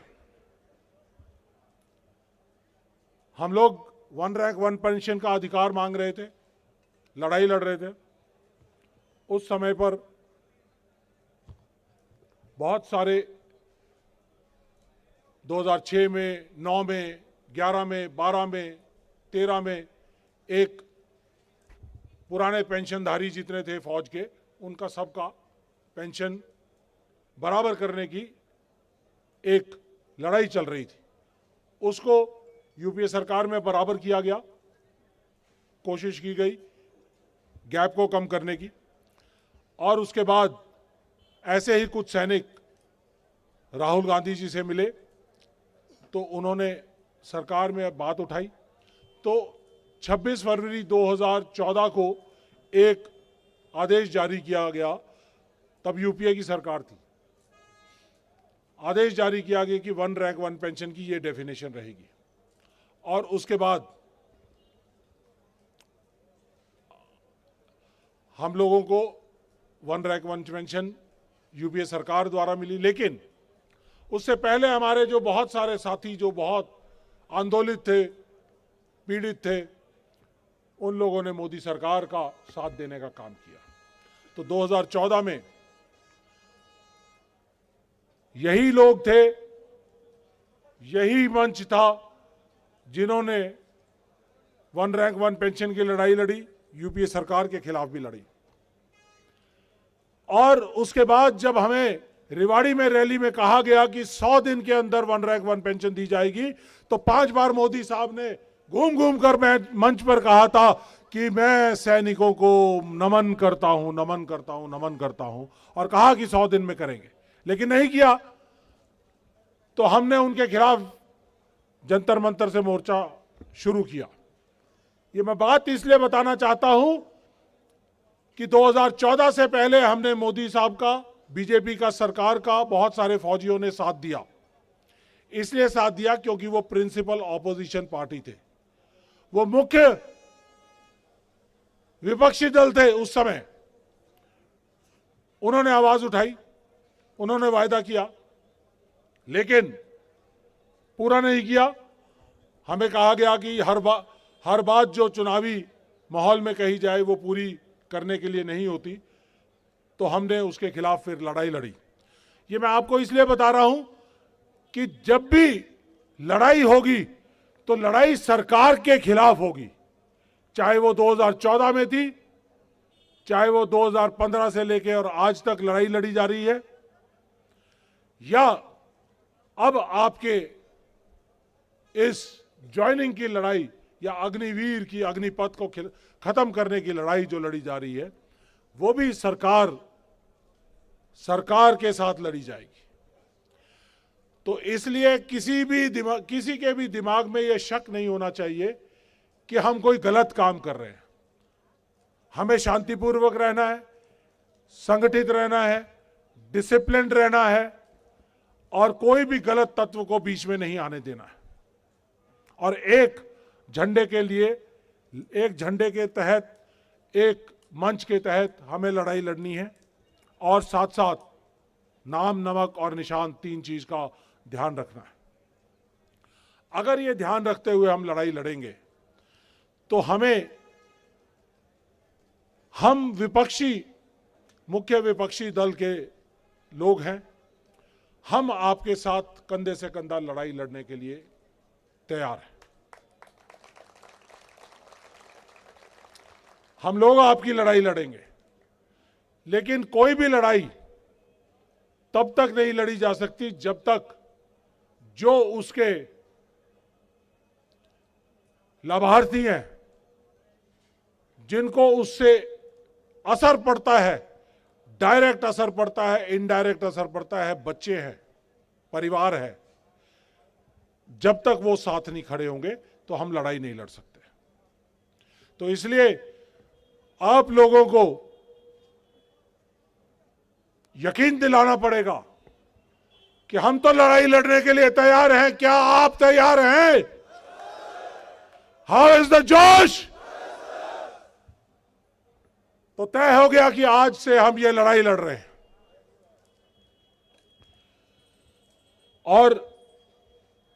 हम लोग 1 रैंक 1 पेंशन का अधिकार मांग रहे थे, लड़ाई लड़ रहे थे। उस समय पर बहुत सारे 2006 में, 9 में, 11 में, 12 में, 13 में एक पुराने पेंशनधारी जितने थे फौज के, उनका सबका पेंशन बराबर करने की एक लड़ाई चल रही थी। उसको यूपीए सरकार में बराबर किया गया, कोशिश की गई गैप को कम करने की। और उसके बाद ऐसे ही कुछ सैनिक राहुल गांधी जी से मिले तो उन्होंने सरकार में बात उठाई। तो 26 फरवरी 2014 को एक आदेश जारी किया गया, तब यूपीए की सरकार थी। आदेश जारी किया गया कि 1 रैंक 1 पेंशन की ये डेफिनेशन रहेगी। और उसके बाद हम लोगों को 1 रैंक 1 पेंशन यूपीए सरकार द्वारा मिली। लेकिन उससे पहले हमारे जो बहुत सारे साथी जो बहुत आंदोलित थे, पीड़ित थे, उन लोगों ने मोदी सरकार का साथ देने का काम किया। तो 2014 में यही लोग थे, यही मंच था जिन्होंने 1 रैंक 1 पेंशन की लड़ाई लड़ी, यूपीए सरकार के खिलाफ भी लड़ी। और उसके बाद जब हमें रेवाड़ी में रैली में कहा गया कि 100 दिन के अंदर 1 रैंक 1 पेंशन दी जाएगी, तो 5 बार मोदी साहब ने घूम घूम कर मैं मंच पर कहा था कि मैं सैनिकों को नमन करता हूं, नमन करता हूं, नमन करता हूं, और कहा कि 100 दिन में करेंगे, लेकिन नहीं किया। तो हमने उनके खिलाफ जंतर मंतर से मोर्चा शुरू किया। ये मैं बात इसलिए बताना चाहता हूं कि 2014 से पहले हमने मोदी साहब का, बीजेपी का, सरकार का बहुत सारे फौजियों ने साथ दिया। इसलिए साथ दिया क्योंकि वो प्रिंसिपल ऑपोजिशन पार्टी थे। वो मुख्य विपक्षी दल थे उस समय, उन्होंने आवाज उठाई, उन्होंने वायदा किया, लेकिन पूरा नहीं किया। हमें कहा गया कि हर बात जो चुनावी माहौल में कही जाए वो पूरी करने के लिए नहीं होती, तो हमने उसके खिलाफ फिर लड़ाई लड़ी। ये मैं आपको इसलिए बता रहा हूं कि जब भी लड़ाई होगी तो लड़ाई सरकार के खिलाफ होगी, चाहे वो 2014 में थी, चाहे वो 2015 से लेकर और आज तक लड़ाई लड़ी जा रही है, या अब आपके इस ज्वाइनिंग की लड़ाई या अग्निवीर की अग्निपथ को खत्म करने की लड़ाई जो लड़ी जा रही है, वो भी सरकार के साथ लड़ी जाएगी। तो इसलिए किसी के भी दिमाग में यह शक नहीं होना चाहिए कि हम कोई गलत काम कर रहे हैं। हमें शांतिपूर्वक रहना है, संगठित रहना है, डिसिप्लिन रहना है और कोई भी गलत तत्व को बीच में नहीं आने देना है। और एक झंडे के तहत, एक मंच के तहत हमें लड़ाई लड़नी है और साथ साथ नाम, नमक और निशान, 3 चीज का ध्यान रखना है। अगर ये ध्यान रखते हुए हम लड़ाई लड़ेंगे तो हम मुख्य विपक्षी दल के लोग हैं, हम आपके साथ कंधे से कंधा लड़ाई लड़ने के लिए तैयार हैं। हम लोग आपकी लड़ाई लड़ेंगे, लेकिन कोई भी लड़ाई तब तक नहीं लड़ी जा सकती जब तक जो उसके लाभार्थी हैं, जिनको उससे असर पड़ता है, डायरेक्ट असर पड़ता है, इनडायरेक्ट असर पड़ता है, बच्चे हैं, परिवार है, जब तक वो साथ नहीं खड़े होंगे तो हम लड़ाई नहीं लड़ सकते। तो इसलिए आप लोगों को यकीन दिलाना पड़ेगा कि हम तो लड़ाई लड़ने के लिए तैयार हैं। क्या आप तैयार हैं? हाउ इज द जोश? तो तय हो गया कि आज से हम ये लड़ाई लड़ रहे हैं और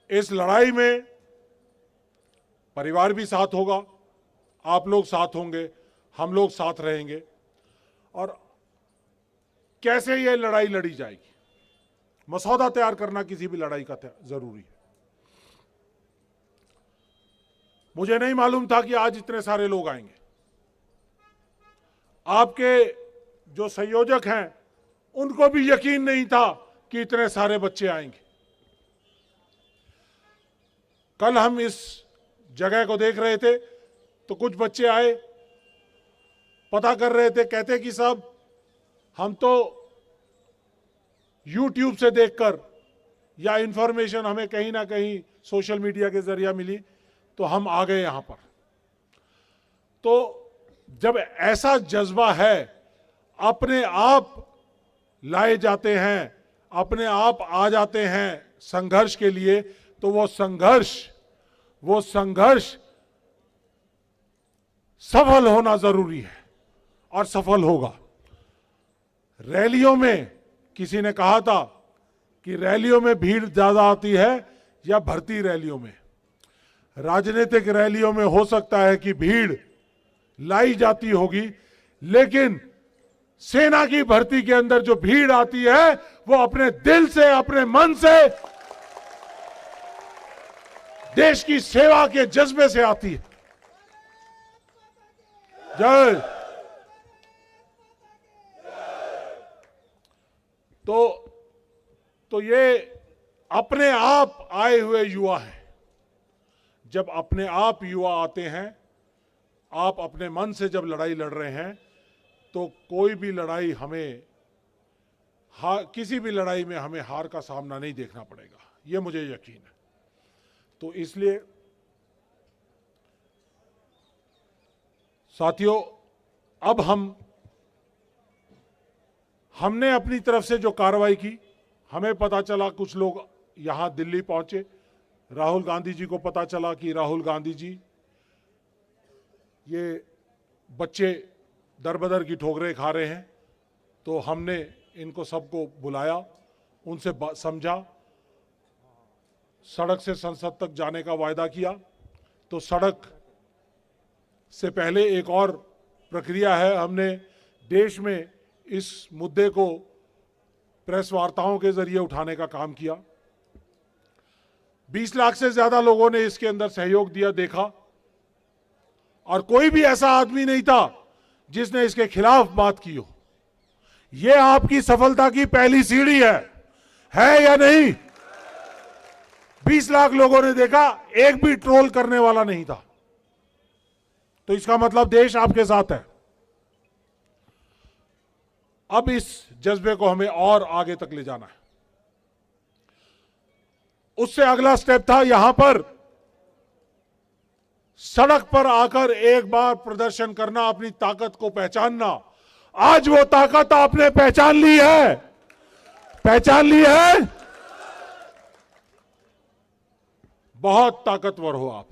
इस लड़ाई में परिवार भी साथ होगा, आप लोग साथ होंगे, हम लोग साथ रहेंगे। और कैसे ये लड़ाई लड़ी जाएगी, मसौदा तैयार करना किसी भी लड़ाई का जरूरी है। मुझे नहीं मालूम था कि आज इतने सारे लोग आएंगे। आपके जो संयोजक हैं उनको भी यकीन नहीं था कि इतने सारे बच्चे आएंगे। कल हम इस जगह को देख रहे थे तो कुछ बच्चे आए, पता कर रहे थे, कहते कि साहब हम तो YouTube से देखकर या इंफॉर्मेशन हमें कहीं ना कहीं सोशल मीडिया के जरिए मिली तो हम आ गए यहां पर। तो जब ऐसा जज्बा है, अपने आप लाए जाते हैं, अपने आप आ जाते हैं संघर्ष के लिए, तो वो संघर्ष सफल होना जरूरी है और सफल होगा। रैलियों में किसी ने कहा था कि रैलियों में भीड़ ज्यादा आती है या भर्ती रैलियों में। राजनीतिक रैलियों में हो सकता है कि भीड़ लाई जाती होगी, लेकिन सेना की भर्ती के अंदर जो भीड़ आती है वो अपने दिल से, अपने मन से, देश की सेवा के जज्बे से आती है। जय। तो ये अपने आप आए हुए युवा हैं। जब अपने आप युवा आते हैं, आप अपने मन से जब लड़ाई लड़ रहे हैं, तो कोई भी लड़ाई किसी भी लड़ाई में हमें हार का सामना नहीं देखना पड़ेगा, ये मुझे यकीन है। तो इसलिए साथियों, अब हमने अपनी तरफ से जो कार्रवाई की, हमें पता चला कुछ लोग यहां दिल्ली पहुंचे, राहुल गांधी जी को पता चला कि राहुल गांधी जी ये बच्चे दरबदर की ठोकरें खा रहे हैं, तो हमने इनको सबको बुलाया, उनसे समझा, सड़क से संसद तक जाने का वायदा किया। तो सड़क से पहले एक और प्रक्रिया है, हमने देश में इस मुद्दे को प्रेस वार्ताओं के जरिए उठाने का काम किया। 20 लाख से ज्यादा लोगों ने इसके अंदर सहयोग दिया, देखा, और कोई भी ऐसा आदमी नहीं था जिसने इसके खिलाफ बात की हो। यह आपकी सफलता की पहली सीढ़ी है या नहीं? 20 लाख लोगों ने देखा, एक भी ट्रोल करने वाला नहीं था, तो इसका मतलब देश आपके साथ है। अब इस जज्बे को हमें और आगे तक ले जाना है। उससे अगला स्टेप था यहां पर सड़क पर आकर एक बार प्रदर्शन करना, अपनी ताकत को पहचानना। आज वो ताकत आपने पहचान ली है, पहचान ली है। बहुत ताकतवर हो आप,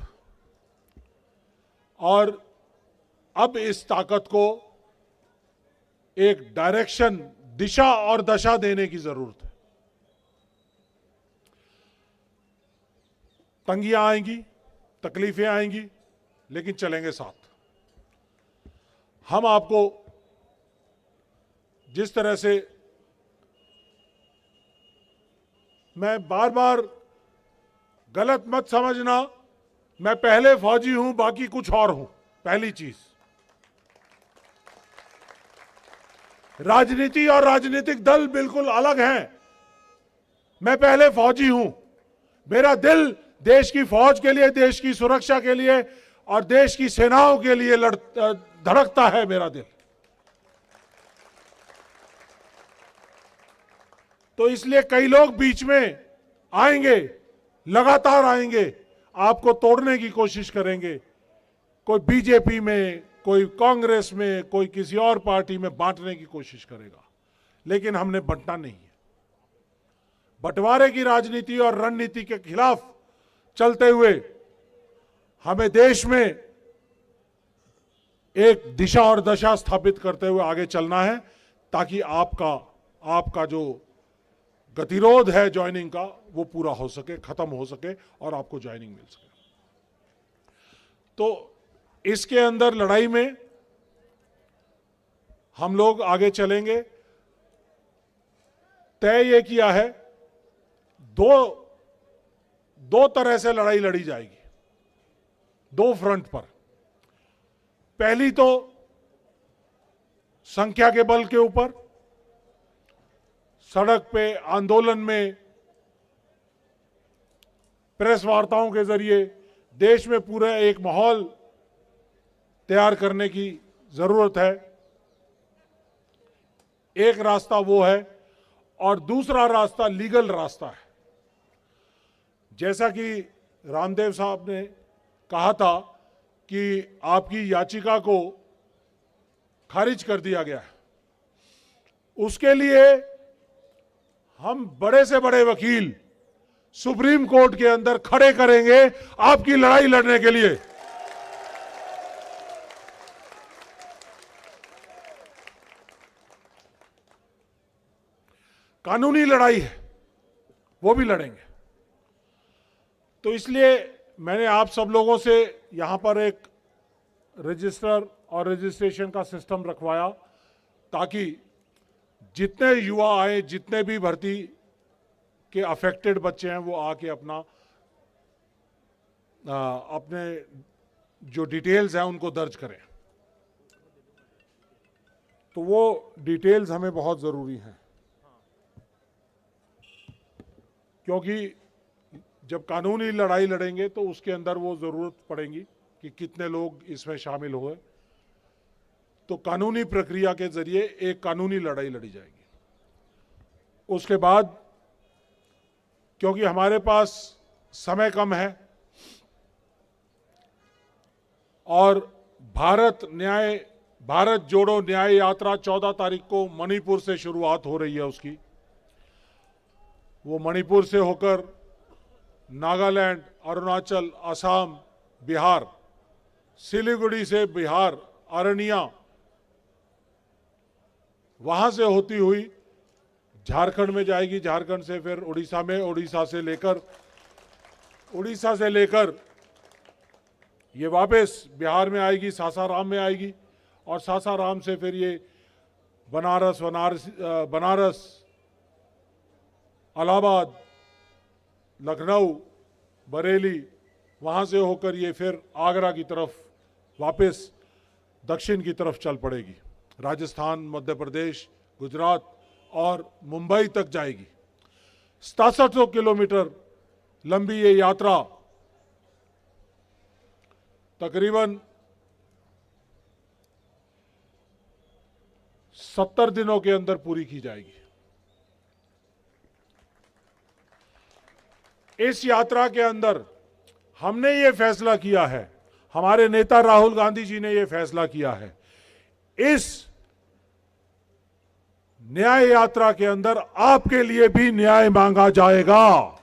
और अब इस ताकत को एक डायरेक्शन, दिशा और दशा देने की जरूरत है। तंगियां आएंगी, तकलीफें आएंगी, लेकिन चलेंगे साथ। हम आपको जिस तरह से, मैं बार बार गलत मत समझना, मैं पहले फौजी हूं, बाकी कुछ और हूं। पहली चीज, राजनीति और राजनीतिक दल बिल्कुल अलग हैं। मैं पहले फौजी हूं, मेरा दिल देश की फौज के लिए, देश की सुरक्षा के लिए और देश की सेनाओं के लिए धड़कता है मेरा दिल। तो इसलिए कई लोग बीच में आएंगे, लगातार आएंगे, आपको तोड़ने की कोशिश करेंगे। कोई बीजेपी में, कोई कांग्रेस में, कोई किसी और पार्टी में बांटने की कोशिश करेगा, लेकिन हमने बंटना नहीं है। बंटवारे की राजनीति और रणनीति के खिलाफ चलते हुए हमें देश में एक दिशा और दशा स्थापित करते हुए आगे चलना है, ताकि आपका जो गतिरोध है ज्वाइनिंग का, वो पूरा हो सके, खत्म हो सके और आपको ज्वाइनिंग मिल सके। तो इसके अंदर लड़ाई में हम लोग आगे चलेंगे। तय ये किया है, दो तरह से लड़ाई लड़ी जाएगी, दो फ्रंट पर। पहली तो संख्या के बल के ऊपर, सड़क पे, आंदोलन में, प्रेस वार्ताओं के जरिए देश में पूरा एक माहौल तैयार करने की जरूरत है। एक रास्ता वो है, और दूसरा रास्ता लीगल रास्ता है। जैसा कि रामदेव साहब ने कहा था कि आपकी याचिका को खारिज कर दिया गया है, उसके लिए हम बड़े से बड़े वकील सुप्रीम कोर्ट के अंदर खड़े करेंगे आपकी लड़ाई लड़ने के लिए। कानूनी लड़ाई है, वो भी लड़ेंगे। तो इसलिए मैंने आप सब लोगों से यहां पर एक रजिस्टर और रजिस्ट्रेशन का सिस्टम रखवाया, ताकि जितने युवा आए, जितने भी भर्ती के अफेक्टेड बच्चे हैं, वो आके अपने जो डिटेल्स हैं उनको दर्ज करें। तो वो डिटेल्स हमें बहुत ज़रूरी हैं, क्योंकि जब कानूनी लड़ाई लड़ेंगे तो उसके अंदर वो ज़रूरत पड़ेगी कि कितने लोग इसमें शामिल हुए। तो कानूनी प्रक्रिया के जरिए एक कानूनी लड़ाई लड़ी जाएगी। उसके बाद, क्योंकि हमारे पास समय कम है और भारत जोड़ो न्याय यात्रा 14 तारीख को मणिपुर से शुरुआत हो रही है उसकी। वो मणिपुर से होकर नागालैंड, अरुणाचल, असम, बिहार सिलीगुड़ी से बिहार अरनिया, वहां से होती हुई झारखंड में जाएगी, झारखंड से फिर उड़ीसा में, उड़ीसा से लेकर ये वापस बिहार में आएगी, सासाराम में आएगी, और सासाराम से फिर ये बनारस, इलाहाबाद, लखनऊ, बरेली, वहां से होकर ये फिर आगरा की तरफ वापस दक्षिण की तरफ चल पड़ेगी। राजस्थान, मध्य प्रदेश, गुजरात और मुंबई तक जाएगी। 6700 किलोमीटर लंबी ये यात्रा तकरीबन 70 दिनों के अंदर पूरी की जाएगी। इस यात्रा के अंदर हमने ये फैसला किया है, हमारे नेता राहुल गांधी जी ने ये फैसला किया है, इस न्याय यात्रा के अंदर आपके लिए भी न्याय मांगा जाएगा।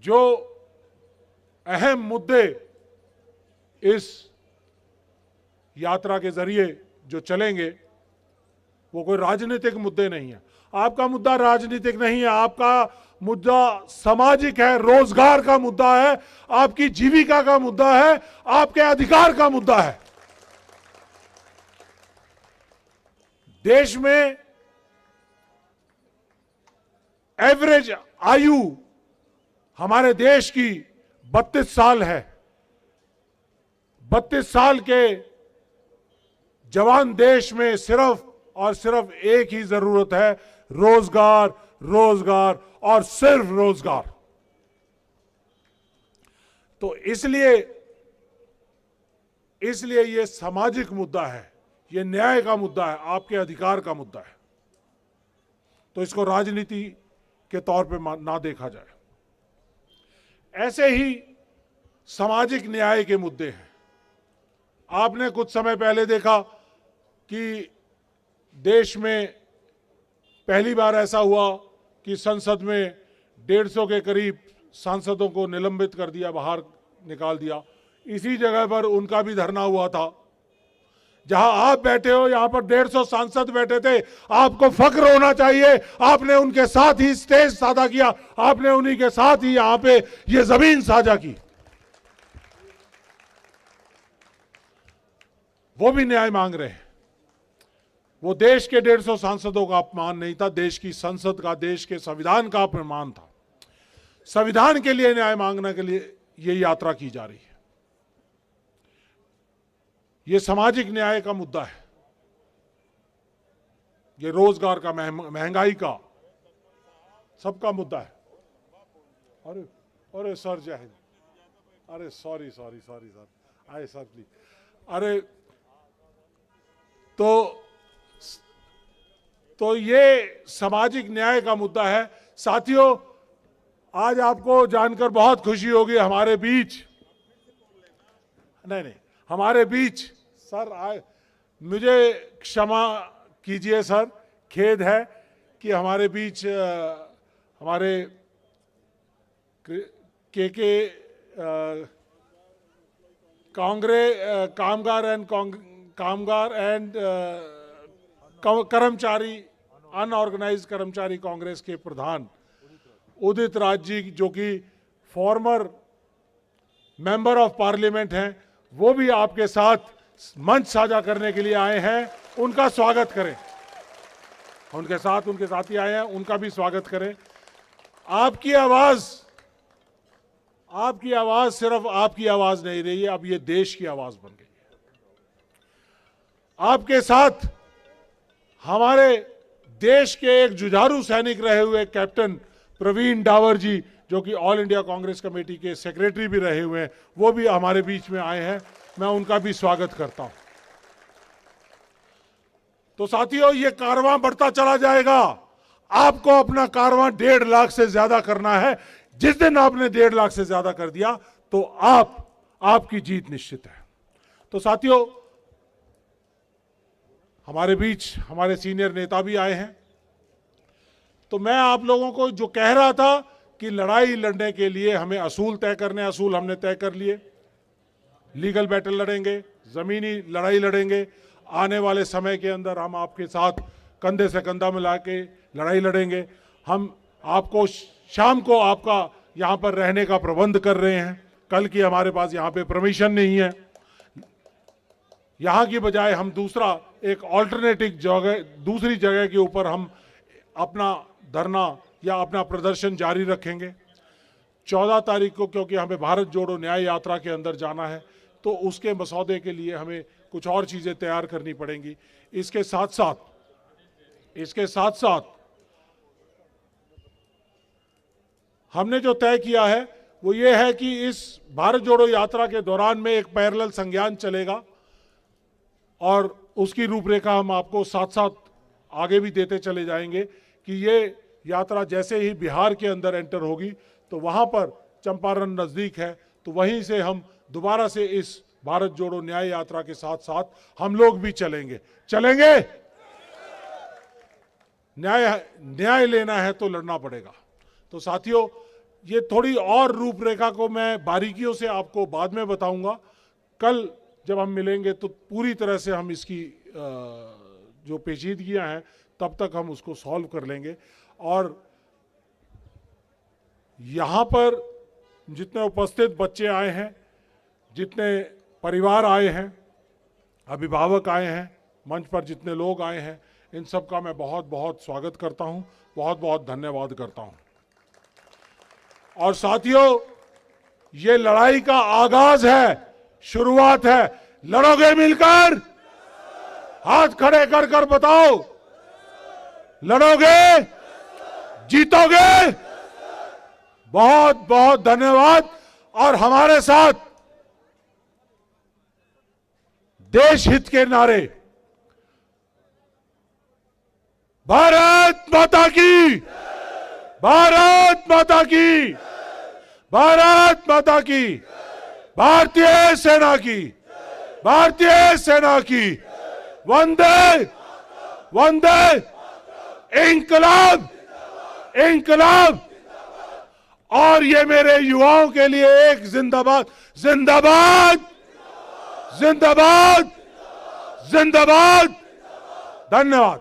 जो अहम मुद्दे इस यात्रा के जरिए जो चलेंगे वो कोई राजनीतिक मुद्दे नहीं है। आपका मुद्दा राजनीतिक नहीं है, आपका मुद्दा सामाजिक है, रोजगार का मुद्दा है, आपकी जीविका का मुद्दा है, आपके अधिकार का मुद्दा है। देश में एवरेज आयु हमारे देश की 32 साल है। 32 साल के जवान देश में सिर्फ और सिर्फ एक ही जरूरत है, रोजगार, रोजगार और सिर्फ रोजगार। तो इसलिए ये सामाजिक मुद्दा है, ये न्याय का मुद्दा है, आपके अधिकार का मुद्दा है। तो इसको राजनीति के तौर पे ना देखा जाए। ऐसे ही सामाजिक न्याय के मुद्दे हैं। आपने कुछ समय पहले देखा कि देश में पहली बार ऐसा हुआ कि संसद में 150 के करीब सांसदों को निलंबित कर दिया, बाहर निकाल दिया। इसी जगह पर उनका भी धरना हुआ था। जहां आप बैठे हो, यहां पर 150 सांसद बैठे थे। आपको फख्र होना चाहिए, आपने उनके साथ ही स्टेज साझा किया, आपने उन्हीं के साथ ही यहां पे ये जमीन साझा की। वो भी न्याय मांग रहे हैं। वो देश के 150 सांसदों का अपमान नहीं था, देश की संसद का, देश के संविधान का अपमान था। संविधान के लिए न्याय मांगने के लिए ये यात्रा की जा रही है। ये सामाजिक न्याय का मुद्दा है, ये रोजगार का, महंगाई का, सबका मुद्दा है। अरे अरे सर जय हिंद, अरे सॉरी सर, आए सर प्लीज। अरे तो ये सामाजिक न्याय का मुद्दा है। साथियों, आज आपको जानकर बहुत खुशी होगी हमारे बीच, नहीं हमारे बीच सर मुझे क्षमा कीजिए सर, खेद है कि हमारे बीच हमारे कामगार एंड कर्मचारी, अनऑर्गेनाइज्ड कर्मचारी कांग्रेस के प्रधान उदित राज जी, जो कि फॉर्मर मेंबर ऑफ पार्लियामेंट हैं, वो भी आपके साथ मंच साझा करने के लिए आए हैं। उनका स्वागत करें। उनके साथी आए हैं, उनका भी स्वागत करें। आपकी आवाज सिर्फ आपकी आवाज नहीं रही है, अब ये देश की आवाज बन गई है। आपके साथ हमारे देश के एक जुझारू सैनिक रहे हुए कैप्टन प्रवीण डावर जी, जो कि ऑल इंडिया कांग्रेस कमेटी के सेक्रेटरी भी रहे हुए हैं, वो भी हमारे बीच में आए हैं। मैं उनका भी स्वागत करता हूं। तो साथियों, ये कारवां बढ़ता चला जाएगा। आपको अपना कारवां 1.5 लाख से ज्यादा करना है। जिस दिन आपने 1.5 लाख से ज्यादा कर दिया तो आपकी जीत निश्चित है। तो साथियों, हमारे बीच हमारे सीनियर नेता भी आए हैं। तो मैं आप लोगों को जो कह रहा था कि लड़ाई लड़ने के लिए हमें असूल तय करने, असूल हमने तय कर लिए। लीगल बैटल लड़ेंगे, जमीनी लड़ाई लड़ेंगे। आने वाले समय के अंदर हम आपके साथ कंधे से कंधा मिला के लड़ाई लड़ेंगे। हम आपको शाम को आपका यहाँ पर रहने का प्रबंध कर रहे हैं। कल की हमारे पास यहाँ पे परमिशन नहीं है, यहाँ की बजाय हम दूसरा एक ऑल्टरनेटिव जगह, दूसरी जगह के ऊपर हम अपना धरना या अपना प्रदर्शन जारी रखेंगे। 14 तारीख को क्योंकि हमें भारत जोड़ो न्याय यात्रा के अंदर जाना है, तो उसके मसौदे के लिए हमें कुछ और चीज़ें तैयार करनी पड़ेंगी। इसके साथ साथ हमने जो तय किया है वो ये है कि इस भारत जोड़ो यात्रा के दौरान में एक पैरेलल संज्ञान चलेगा और उसकी रूपरेखा हम आपको साथ साथ आगे भी देते चले जाएंगे कि ये यात्रा जैसे ही बिहार के अंदर एंटर होगी तो वहाँ पर चंपारण नज़दीक है, तो वहीं से हम दोबारा से इस भारत जोड़ो न्याय यात्रा के साथ साथ हम लोग भी चलेंगे। न्याय लेना है तो लड़ना पड़ेगा। तो साथियों, ये थोड़ी और रूपरेखा को मैं बारीकियों से आपको बाद में बताऊंगा। कल जब हम मिलेंगे तो पूरी तरह से हम इसकी जो पेचीदगियां हैं तब तक हम उसको सॉल्व कर लेंगे। और यहाँ पर जितने उपस्थित बच्चे आए हैं, जितने परिवार आए हैं, अभिभावक आए हैं, मंच पर जितने लोग आए हैं, इन सब का मैं बहुत बहुत स्वागत करता हूँ, बहुत बहुत धन्यवाद करता हूँ। और साथियों, ये लड़ाई का आगाज है, शुरुआत है। लड़ोगे मिलकर? हाथ खड़े कर कर बताओ, लड़ोगे? जीतोगे? बहुत बहुत धन्यवाद। और हमारे साथ देश हित के नारे, भारत माता की, भारत माता की, भारत माता की, भारतीय सेना की, भारतीय सेना की, वंदे वंदे, इंकलाब इंकलाब। और ये मेरे युवाओं के लिए एक जिंदाबाद, जिंदाबाद, जिंदाबाद, जिंदाबाद। धन्यवाद।